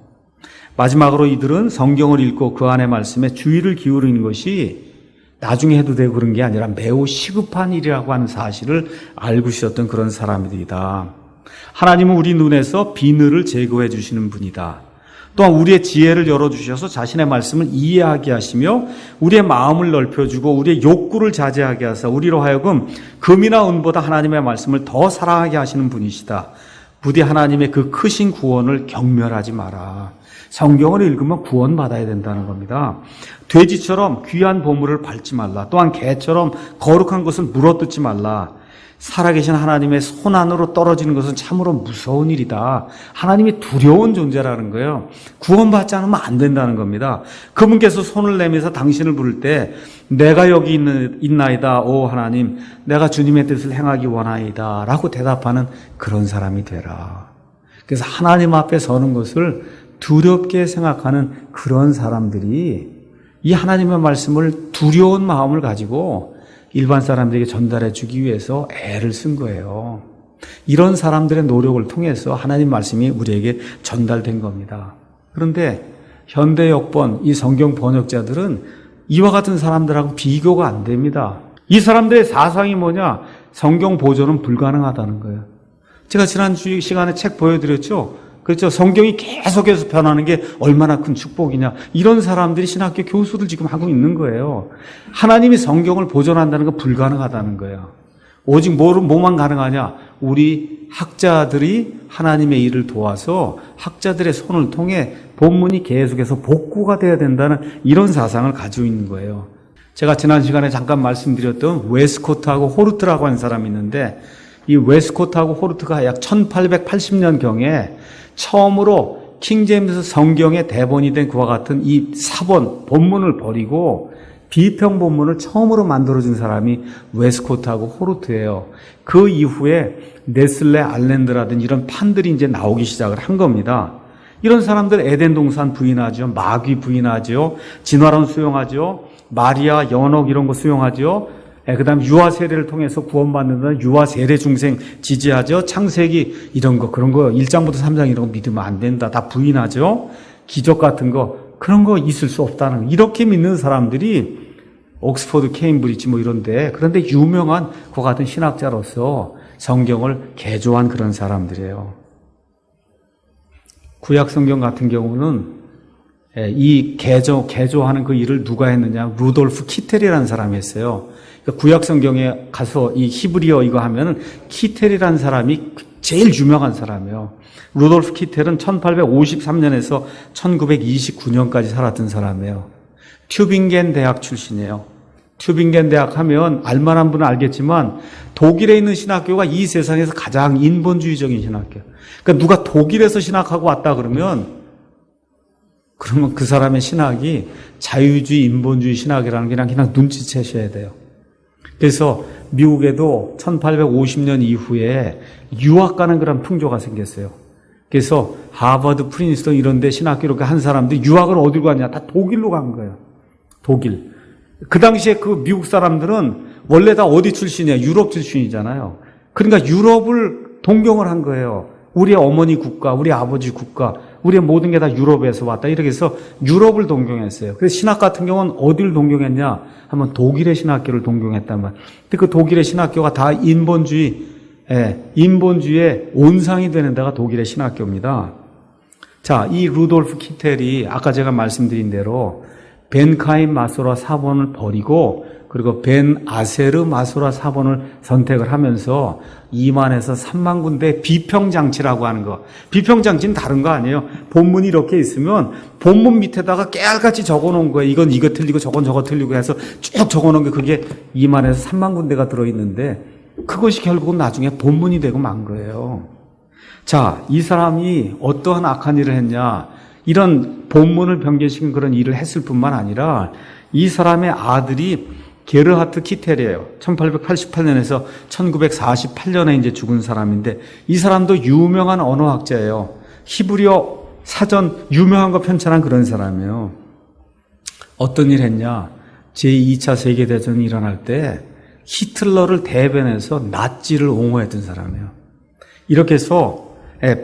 마지막으로 이들은 성경을 읽고 그 안의 말씀에 주의를 기울이는 것이 나중에 해도 되고 그런 게 아니라 매우 시급한 일이라고 하는 사실을 알고 있었던 그런 사람들이다. 하나님은 우리 눈에서 비늘을 제거해 주시는 분이다. 또한 우리의 지혜를 열어주셔서 자신의 말씀을 이해하게 하시며 우리의 마음을 넓혀주고 우리의 욕구를 자제하게 하사 우리로 하여금 금이나 은보다 하나님의 말씀을 더 사랑하게 하시는 분이시다. 부디 하나님의 그 크신 구원을 경멸하지 마라. 성경을 읽으면 구원받아야 된다는 겁니다. 돼지처럼 귀한 보물을 밟지 말라. 또한 개처럼 거룩한 것을 물어뜯지 말라. 살아계신 하나님의 손 안으로 떨어지는 것은 참으로 무서운 일이다. 하나님이 두려운 존재라는 거예요. 구원받지 않으면 안 된다는 겁니다. 그분께서 손을 내밀어서 당신을 부를 때 내가 여기 있나이다. 오 하나님, 내가 주님의 뜻을 행하기 원하이다 라고 대답하는 그런 사람이 되라. 그래서 하나님 앞에 서는 것을 두렵게 생각하는 그런 사람들이 이 하나님의 말씀을 두려운 마음을 가지고 일반 사람들에게 전달해 주기 위해서 애를 쓴 거예요. 이런 사람들의 노력을 통해서 하나님 말씀이 우리에게 전달된 겁니다. 그런데 현대 역번 이 성경 번역자들은 이와 같은 사람들하고 비교가 안 됩니다. 이 사람들의 사상이 뭐냐? 성경 보존은 불가능하다는 거예요. 제가 지난 시간에 책 보여드렸죠? 그렇죠. 성경이 계속해서 변하는 게 얼마나 큰 축복이냐. 이런 사람들이 신학교 교수를 지금 하고 있는 거예요. 하나님이 성경을 보존한다는 건 불가능하다는 거예요. 오직 뭐만 가능하냐? 우리 학자들이 하나님의 일을 도와서 학자들의 손을 통해 본문이 계속해서 복구가 돼야 된다는 이런 사상을 가지고 있는 거예요. 제가 지난 시간에 잠깐 말씀드렸던 웨스코트하고 호르트라고 하는 사람이 있는데 이 웨스코트하고 호르트가 약 1880년경에 처음으로 킹제임스 성경의 대본이 된 그와 같은 이 사본, 본문을 버리고 비평 본문을 처음으로 만들어준 사람이 웨스코트하고 호르트예요. 그 이후에 네슬레, 알랜드라든지 이런 판들이 이제 나오기 시작을 한 겁니다. 이런 사람들 에덴 동산 부인하죠. 마귀 부인하죠. 진화론 수용하죠. 마리아, 연옥 이런 거 수용하죠. 그 다음 유아 세례를 통해서 구원받는다는 유아 세례 중생 지지하죠. 창세기 이런 거 그런 거 1장부터 3장 이런 거 믿으면 안 된다. 다 부인하죠. 기적 같은 거 그런 거 있을 수 없다는 거. 이렇게 믿는 사람들이 옥스퍼드, 케임브리지 뭐 이런데 그런데 유명한 그와 같은 신학자로서 성경을 개조한 그런 사람들이에요. 구약 성경 같은 경우는 이 개조하는 그 일을 누가 했느냐? 루돌프 키텔이라는 사람이 했어요. 구약 성경에 가서 이 히브리어 이거 하면은 키텔이라는 사람이 제일 유명한 사람이에요. 루돌프 키텔은 1853년에서 1929년까지 살았던 사람이에요. 튜빙겐 대학 출신이에요. 튜빙겐 대학 하면 알만한 분은 알겠지만 독일에 있는 신학교가 이 세상에서 가장 인본주의적인 신학교. 그러니까 누가 독일에서 신학하고 왔다 그러면 그 사람의 신학이 자유주의, 인본주의 신학이라는 게 그냥 눈치채셔야 돼요. 그래서 미국에도 1850년 이후에 유학 가는 그런 풍조가 생겼어요. 그래서 하버드, 프린스턴 이런 데 신학교로 한 사람들이 유학을 어디로 갔냐? 다 독일로 간 거예요. 독일. 그 당시에 그 미국 사람들은 원래 다 어디 출신이야? 유럽 출신이잖아요. 그러니까 유럽을 동경을 한 거예요. 우리의 어머니 국가, 우리 아버지 국가, 우리의 모든 게 다 유럽에서 왔다. 이렇게 해서 유럽을 동경했어요. 그래서 신학 같은 경우는 어디를 동경했냐 하면 독일의 신학교를 동경했단 말이에요. 근데 그 독일의 신학교가 다 인본주의의 온상이 되는 데가 독일의 신학교입니다. 자, 이 루돌프 키텔이 아까 제가 말씀드린 대로 벤카임 마소라 사본을 버리고 그리고 벤 아세르 마소라 사본을 선택을 하면서 2만에서 3만 군데 비평장치라고 하는 거. 비평장치는 다른 거 아니에요. 본문이 이렇게 있으면 본문 밑에다가 깨알같이 적어놓은 거예요. 이건 이거 틀리고 저건 저거 틀리고 해서 쭉 적어놓은 게 그게 2만에서 3만 군데가 들어있는데 그것이 결국은 나중에 본문이 되고 만 거예요. 자, 이 사람이 어떠한 악한 일을 했냐. 이런 본문을 변개시킨 그런 일을 했을 뿐만 아니라 이 사람의 아들이 게르하트 키텔이에요. 1888년에서 1948년에 이제 죽은 사람인데 이 사람도 유명한 언어학자예요. 히브리어 사전 유명한 거 편찬한 그런 사람이에요. 어떤 일 했냐. 제2차 세계대전이 일어날 때 히틀러를 대변해서 나치를 옹호했던 사람이에요. 이렇게 해서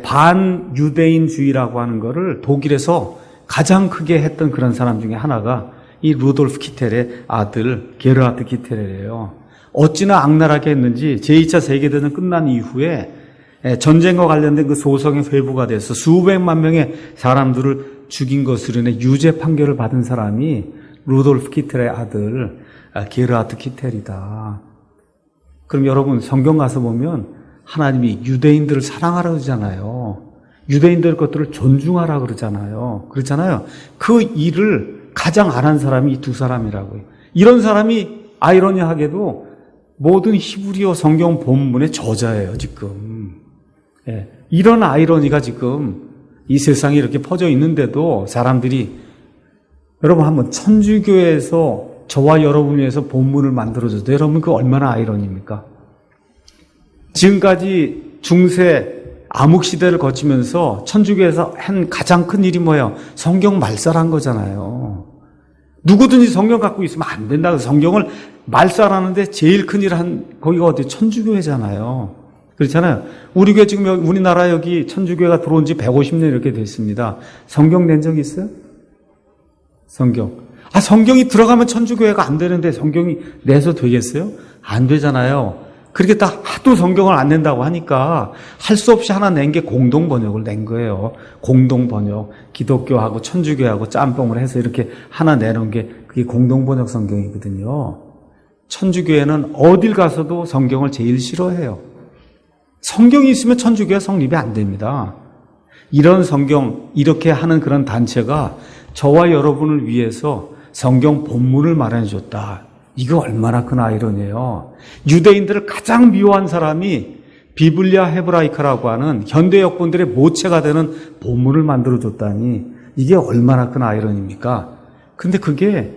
반유대인주의라고 하는 거를 독일에서 가장 크게 했던 그런 사람 중에 하나가 이 루돌프 키텔의 아들 게르하트 키텔이에요. 어찌나 악랄하게 했는지 제2차 세계대전 끝난 이후에 전쟁과 관련된 그 소송이 회부가 돼서 수백만 명의 사람들을 죽인 것으로 인해 유죄 판결을 받은 사람이 루돌프 키텔의 아들 게르하트 키텔이다. 그럼 여러분 성경 가서 보면 하나님이 유대인들을 사랑하라 그러잖아요. 유대인들 것들을 존중하라 그러잖아요. 그렇잖아요. 그 일을 가장 안 한 사람이 이 두 사람이라고요. 이런 사람이 아이러니하게도 모든 히브리어 성경 본문의 저자예요, 지금. 예. 이런 아이러니가 지금 이 세상에 이렇게 퍼져 있는데도 사람들이 여러분 한번 천주교에서 저와 여러분을 위해서 본문을 만들어줘도 여러분 그 얼마나 아이러니입니까? 지금까지 중세 암흑시대를 거치면서 천주교에서 한 가장 큰 일이 뭐예요? 성경 말살한 거잖아요. 누구든지 성경 갖고 있으면 안 된다. 성경을 말살하는데 제일 큰 일 한 거기가 어디? 천주교회잖아요. 그렇잖아요. 우리 교회 지금 우리나라 여기 천주교회가 들어온 지 150년 이렇게 됐습니다. 성경 낸 적 있어요? 성경이 들어가면 천주교회가 안 되는데 성경이 내서 되겠어요? 안 되잖아요. 그렇게 딱 하도 성경을 안 낸다고 하니까 할 수 없이 하나 낸 게 공동번역을 낸 거예요. 공동번역. 기독교하고 천주교하고 짬뽕을 해서 이렇게 하나 내놓은 게 그게 공동번역 성경이거든요. 천주교회는 어딜 가서도 성경을 제일 싫어해요. 성경이 있으면 천주교회 성립이 안 됩니다. 이런 성경, 이렇게 하는 그런 단체가 저와 여러분을 위해서 성경 본문을 마련해 줬다. 이거 얼마나 큰 아이러니예요. 유대인들을 가장 미워한 사람이 비블리아 헤브라이카라고 하는 현대 역본들의 모체가 되는 본문을 만들어줬다니 이게 얼마나 큰 아이러니입니까? 근데 그게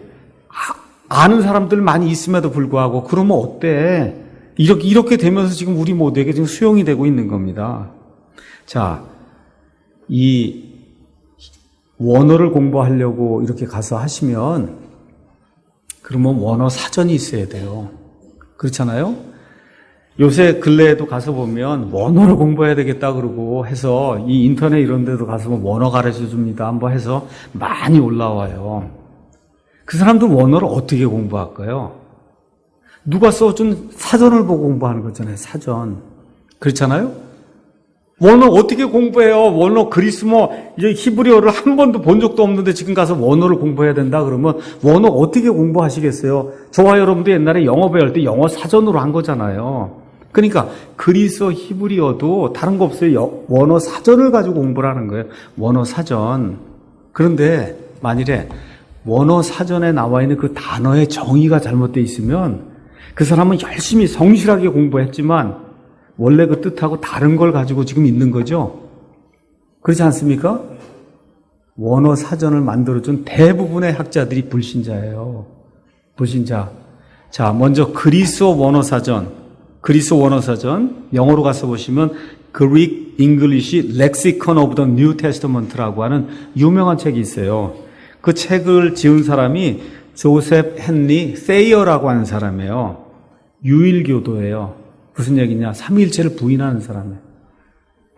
아는 사람들 많이 있음에도 불구하고 그러면 어때? 이렇게 되면서 지금 우리 모두에게 지금 수용이 되고 있는 겁니다. 자, 이 원어를 공부하려고 이렇게 가서 하시면 그러면 원어 사전이 있어야 돼요. 그렇잖아요? 요새 근래에도 가서 보면 원어를 공부해야 되겠다 그러고 해서 이 인터넷 이런 데도 가서 원어 가르쳐 줍니다. 한번 해서 많이 올라와요. 그 사람들 원어를 어떻게 공부할까요? 누가 써준 사전을 보고 공부하는 거잖아요. 사전. 그렇잖아요? 원어 어떻게 공부해요? 원어 그리스모 이제 히브리어를 한 번도 본 적도 없는데 지금 가서 원어를 공부해야 된다 그러면 원어 어떻게 공부하시겠어요? 저와 여러분도 옛날에 영어 배울 때 영어 사전으로 한 거잖아요. 그러니까 그리스어 히브리어도 다른 거 없어요. 원어 사전을 가지고 공부를 하는 거예요. 원어 사전. 그런데 만일에 원어 사전에 나와 있는 그 단어의 정의가 잘못되어 있으면 그 사람은 열심히 성실하게 공부했지만 원래 그 뜻하고 다른 걸 가지고 지금 있는 거죠. 그렇지 않습니까? 원어 사전을 만들어준 대부분의 학자들이 불신자예요. 불신자. 자, 먼저 그리스어 원어 사전. 영어로 가서 보시면 Greek English Lexicon of the New Testament라고 하는 유명한 책이 있어요. 그 책을 지은 사람이 조셉 헨리 세이어라고 하는 사람이에요. 유일교도예요. 무슨 얘기냐? 삼위일체를 부인하는 사람이에요.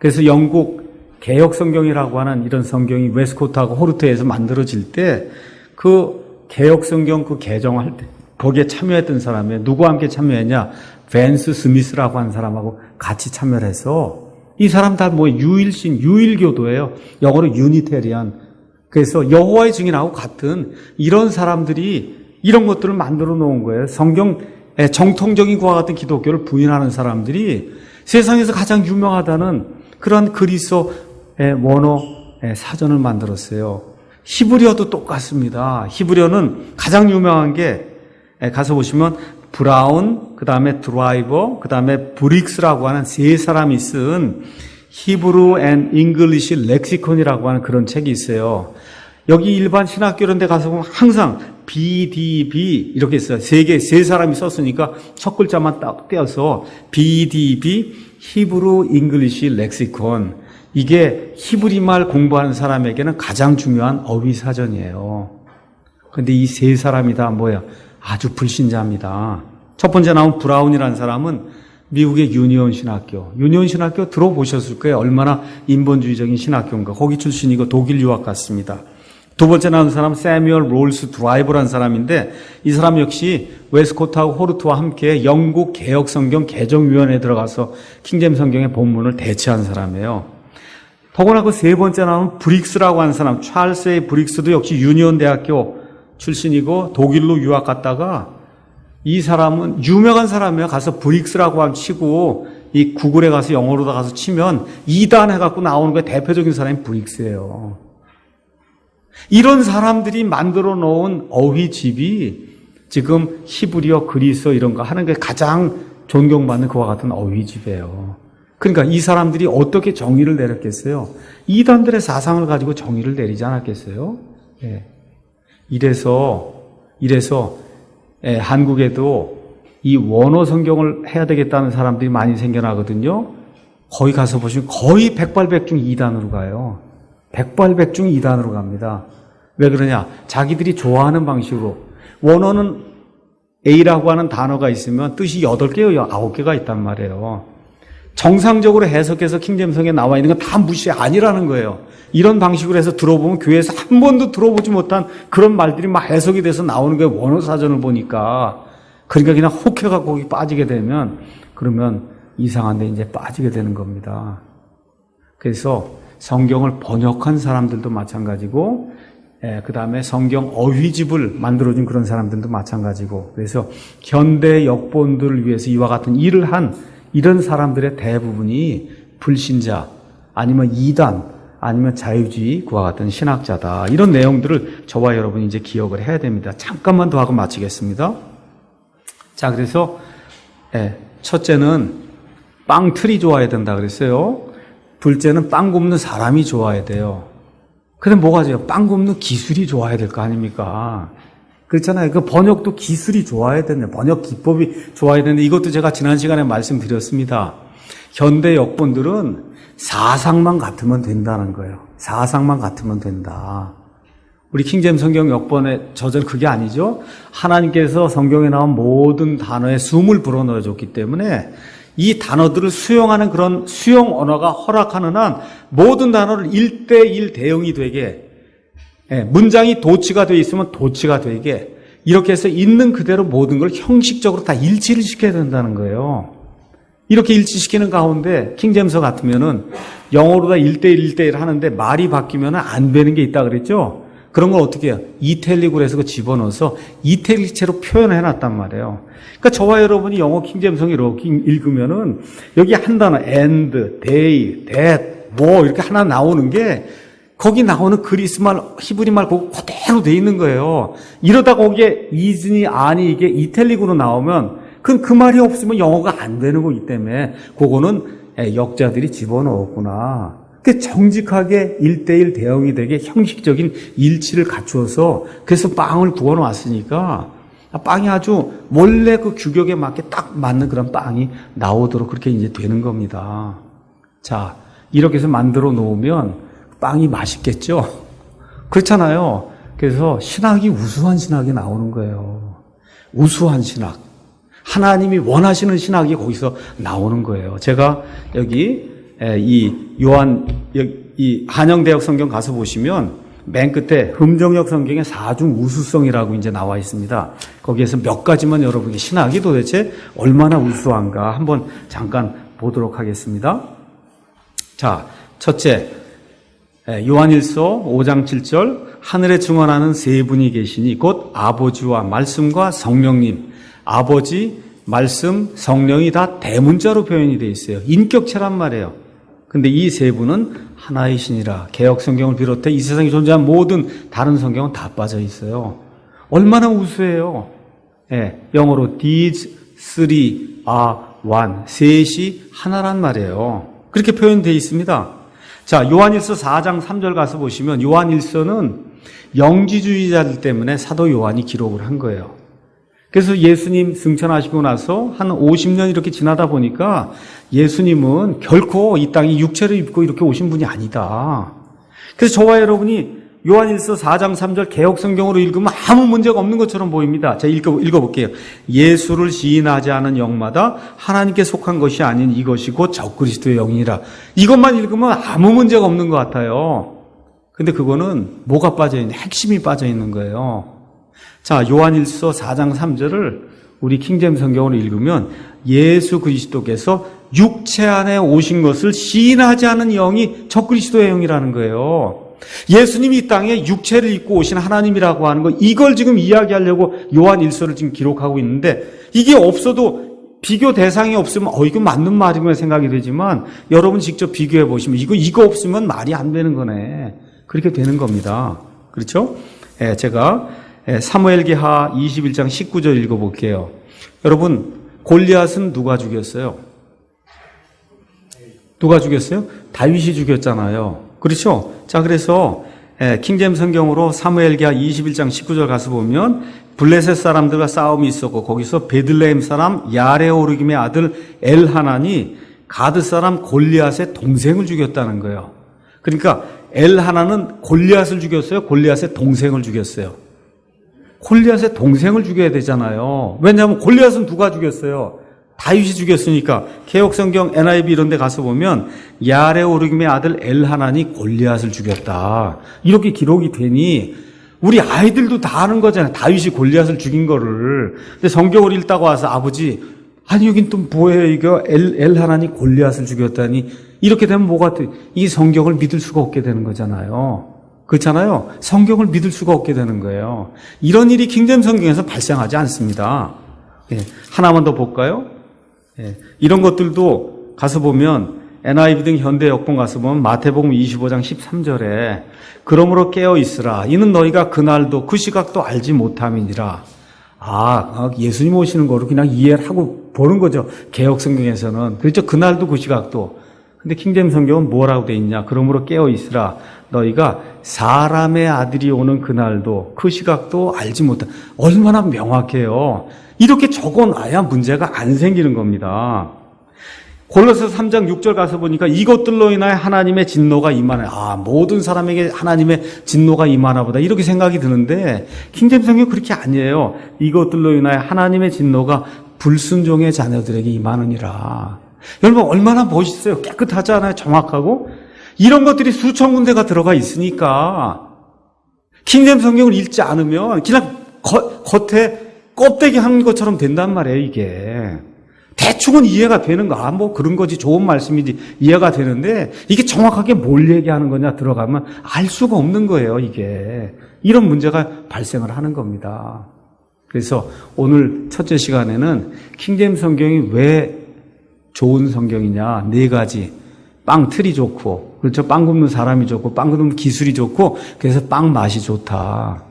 그래서 영국 개혁 성경이라고 하는 이런 성경이 웨스코트하고 호르트에서 만들어질 때 그 개혁 성경 그 개정할 때 거기에 참여했던 사람이 누구와 함께 참여했냐? 벤스 스미스라고 하는 사람하고 같이 참여를 해서 이 사람 다 뭐 유일신, 유일교도예요. 영어로 유니테리안. 그래서 여호와의 증인하고 같은 이런 사람들이 이런 것들을 만들어 놓은 거예요. 성경의 정통적인 것과 같은 기독교를 부인하는 사람들이 세상에서 가장 유명하다는 그런 그리스어의 원어 사전을 만들었어요. 히브리어도 똑같습니다. 히브리어는 가장 유명한 게 가서 보시면 브라운, 그 다음에 드라이버, 그 다음에 브릭스라고 하는 세 사람이 쓴 히브루 앤 잉글리시 렉시콘이라고 하는 그런 책이 있어요. 여기 일반 신학교 이런 데 가서 보면 항상 BDB 이렇게 있어요. 세 사람이 썼으니까 첫 글자만 딱 떼어서 BDB 히브루 잉글리시 렉시콘. 이게 히브리말 공부하는 사람에게는 가장 중요한 어휘 사전이에요. 그런데 이 세 사람이 다 뭐예요? 아주 불신자입니다. 첫 번째 나온 브라운이라는 사람은 미국의 유니온 신학교. 유니온 신학교 들어보셨을 거예요. 얼마나 인본주의적인 신학교인가. 거기 출신이고 독일 유학 갔습니다. 두 번째 나온 사람은 세뮤얼 롤스 드라이버라는 사람인데 이 사람 역시 웨스코트하고 호르트와 함께 영국 개혁 성경 개정위원회에 들어가서 킹제임 성경의 본문을 대체한 사람이에요. 더구나 그 세 번째 나온 브릭스라고 하는 사람, 찰스 A. 브릭스도 역시 유니온 대학교 출신이고 독일로 유학 갔다가 이 사람은 유명한 사람이에요. 가서 브릭스라고 하면 치고 이 구글에 가서 영어로다 가서 치면 2단 해갖고 나오는 거에 대표적인 사람이 브릭스예요. 이런 사람들이 만들어 놓은 어휘집이 지금 히브리어, 그리스어 이런 거 하는 게 가장 존경받는 그와 같은 어휘집이에요. 그러니까 이 사람들이 어떻게 정의를 내렸겠어요? 이단들의 사상을 가지고 정의를 내리지 않았겠어요? 예. 이래서 한국에도 이 원어 성경을 해야 되겠다는 사람들이 많이 생겨나거든요. 거기 가서 보시면 거의 백발백중 이단으로 가요. 백발백중 이단으로 갑니다. 왜 그러냐? 자기들이 좋아하는 방식으로. 원어는 A라고 하는 단어가 있으면 뜻이 8개요, 9개가 있단 말이에요. 정상적으로 해석해서 킹제임성에 나와 있는 건 다 무시 아니라는 거예요. 이런 방식으로 해서 들어보면 교회에서 한 번도 들어보지 못한 그런 말들이 막 해석이 돼서 나오는 거예요. 원어 사전을 보니까. 그러니까 그냥 혹해갖고 거기 빠지게 되면 그러면 이상한 데 이제 빠지게 되는 겁니다. 그래서 성경을 번역한 사람들도 마찬가지고 그 다음에 성경 어휘집을 만들어준 그런 사람들도 마찬가지고 그래서 현대 역본들을 위해서 이와 같은 일을 한 이런 사람들의 대부분이 불신자 아니면 이단 아니면 자유주의 그와 같은 신학자다. 이런 내용들을 저와 여러분이 이제 기억을 해야 됩니다. 잠깐만 더 하고 마치겠습니다. 자, 그래서 첫째는 빵 틀이 좋아야 된다 그랬어요. 둘째는 빵 굽는 사람이 좋아야 돼요. 근데 뭐가 돼요? 빵 굽는 기술이 좋아야 될 거 아닙니까? 그렇잖아요. 그 번역도 기술이 좋아야 되는데, 번역 기법이 좋아야 되는데, 이것도 제가 지난 시간에 말씀드렸습니다. 현대 역본들은 사상만 같으면 된다는 거예요. 사상만 같으면 된다. 우리 킹제임 성경 역본의 저절 그게 아니죠. 하나님께서 성경에 나온 모든 단어에 숨을 불어넣어줬기 때문에 이 단어들을 수용하는 그런 수용 언어가 허락하는 한 모든 단어를 1대1 대응이 되게 문장이 도치가 되어 있으면 도치가 되게 이렇게 해서 있는 그대로 모든 걸 형식적으로 다 일치를 시켜야 된다는 거예요. 이렇게 일치시키는 가운데 킹제임서 같으면은 영어로 다 1대1, 1대1 하는데 말이 바뀌면 안 되는 게 있다 그랬죠? 그런 걸 어떻게 해요? 이탈릭으로 해서 집어넣어서 이탈릭체로 표현해놨단 말이에요. 그러니까 저와 여러분이 영어 킹제임성 이렇게 읽으면은 여기 한 단어 and, they, that, 뭐 이렇게 하나 나오는 게 거기 나오는 그리스말, 히브리말 그거 그대로 돼 있는 거예요. 이러다가 거기에 is니, a니 이게 이탈릭으로 나오면 그 말이 없으면 영어가 안 되는 거기 때문에 그거는 역자들이 집어넣었구나. 그 정직하게 1대1 대응이 되게 형식적인 일치를 갖추어서 그래서 빵을 구워 놨으니까 빵이 아주 원래 그 규격에 맞게 딱 맞는 그런 빵이 나오도록 그렇게 이제 되는 겁니다. 자, 이렇게 해서 만들어 놓으면 빵이 맛있겠죠? 그렇잖아요. 그래서 신학이 우수한 신학이 나오는 거예요. 우수한 신학. 하나님이 원하시는 신학이 거기서 나오는 거예요. 제가 여기 이 한영대역 성경 가서 보시면 맨 끝에 흠정역 성경의 사중 우수성이라고 이제 나와 있습니다. 거기에서 몇 가지만 여러분이 신학이 도대체 얼마나 우수한가 한번 잠깐 보도록 하겠습니다. 자, 첫째, 요한일서 5장 7절, 하늘에 증언하는 세 분이 계시니 곧 아버지와 말씀과 성령님. 아버지, 말씀, 성령이 다 대문자로 표현이 되어 있어요. 인격체란 말이에요. 근데 이 세 분은 하나이시니라. 개역 성경을 비롯해 이 세상에 존재한 모든 다른 성경은 다 빠져 있어요. 얼마나 우수해요. 영어로 these three are one. 셋이 하나란 말이에요. 그렇게 표현되어 있습니다. 자, 요한일서 4장 3절 가서 보시면 요한일서는 영지주의자들 때문에 사도 요한이 기록을 한 거예요. 그래서 예수님 승천하시고 나서 한 50년 이렇게 지나다 보니까 예수님은 결코 이 땅에 육체를 입고 이렇게 오신 분이 아니다. 그래서 저와 여러분이 요한일서 4장 3절 개역성경으로 읽으면 아무 문제가 없는 것처럼 보입니다. 제가 읽어볼게요. 예수를 시인하지 않은 영마다 하나님께 속한 것이 아닌 이것이 곧 적그리스도의 영이니라. 이것만 읽으면 아무 문제가 없는 것 같아요. 근데 그거는 뭐가 빠져있는, 핵심이 빠져있는 거예요. 자, 요한일서 4장 3절을 우리 킹제임스 성경으로 읽으면 예수 그리스도께서 육체 안에 오신 것을 시인하지 않은 영이 적그리스도의 영이라는 거예요. 예수님이 이 땅에 육체를 입고 오신 하나님이라고 하는 거, 이걸 지금 이야기하려고 요한일서를 지금 기록하고 있는데, 이게 없어도 비교 대상이 없으면 이거 맞는 말이구나 생각이 되지만 여러분 직접 비교해 보시면 이거 없으면 말이 안 되는 거네. 그렇게 되는 겁니다. 그렇죠? 제가 사무엘기하 21장 19절 읽어볼게요. 여러분, 골리앗은 누가 죽였어요? 누가 죽였어요? 다윗이 죽였잖아요. 그렇죠? 자, 그래서 킹제임스 성경으로 사무엘기하 21장 19절 가서 보면 블레셋 사람들과 싸움이 있었고 거기서 베들레헴 사람 야레오르김의 아들 엘하난이 가드 사람 골리앗의 동생을 죽였다는 거예요. 그러니까 엘하난은 골리앗을 죽였어요? 골리앗의 동생을 죽였어요? 골리앗의 동생을 죽여야 되잖아요. 왜냐하면 골리앗은 누가 죽였어요? 다윗이 죽였으니까. 개역성경 NIV 이런 데 가서 보면 야레오르김의 아들 엘하난이 골리앗을 죽였다. 이렇게 기록이 되니 우리 아이들도 다 아는 거잖아요. 다윗이 골리앗을 죽인 거를. 근데 성경을 읽다가 와서 아버지, 아니 여긴 또 뭐예요? 이거 엘하난이 골리앗을 죽였다니. 이렇게 되면 뭐가 돼? 이 성경을 믿을 수가 없게 되는 거잖아요. 그렇잖아요. 성경을 믿을 수가 없게 되는 거예요. 이런 일이 킹제임스 성경에서 발생하지 않습니다. 하나만 더 볼까요? 이런 것들도 가서 보면 NIV 등 현대 역본 가서 보면 마태복음 25장 13절에 그러므로 깨어 있으라. 이는 너희가 그날도 그 시각도 알지 못함이니라. 예수님 오시는 거로 그냥 이해를 하고 보는 거죠. 개역 성경에서는. 그렇죠. 그날도 그 시각도. 근데 킹제임스 성경은 뭐라고 돼 있냐? 그러므로 깨어 있으라. 너희가 사람의 아들이 오는 그날도 그 시각도 알지 못한. 얼마나 명확해요. 이렇게 적어놔야 문제가 안 생기는 겁니다. 골로새서 3장 6절 가서 보니까 이것들로 인하여 하나님의 진노가 임하나. 모든 사람에게 하나님의 진노가 임하나 보다. 이렇게 생각이 드는데 킹제임스 성경은 그렇게 아니에요. 이것들로 인하여 하나님의 진노가 불순종의 자녀들에게 임하느니라. 여러분 얼마나 멋있어요. 깨끗하지 않아요? 정확하고. 이런 것들이 수천 군데가 들어가 있으니까 킹제임스 성경을 읽지 않으면 그냥 겉에 껍데기 한 것처럼 된단 말이에요. 이게 대충은 이해가 되는 거. 뭐 그런 거지, 좋은 말씀이지, 이해가 되는데 이게 정확하게 뭘 얘기하는 거냐 들어가면 알 수가 없는 거예요. 이게 이런 문제가 발생을 하는 겁니다. 그래서 오늘 첫째 시간에는 킹제임스 성경이 왜 좋은 성경이냐, 네 가지. 빵 틀이 좋고, 그렇죠? 빵 굽는 사람이 좋고, 빵 굽는 기술이 좋고, 그래서 빵 맛이 좋다.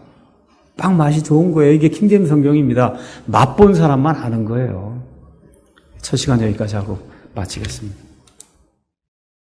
빵 맛이 좋은 거예요. 이게 킹제임스 성경입니다. 맛본 사람만 아는 거예요. 첫 시간 여기까지 하고 마치겠습니다.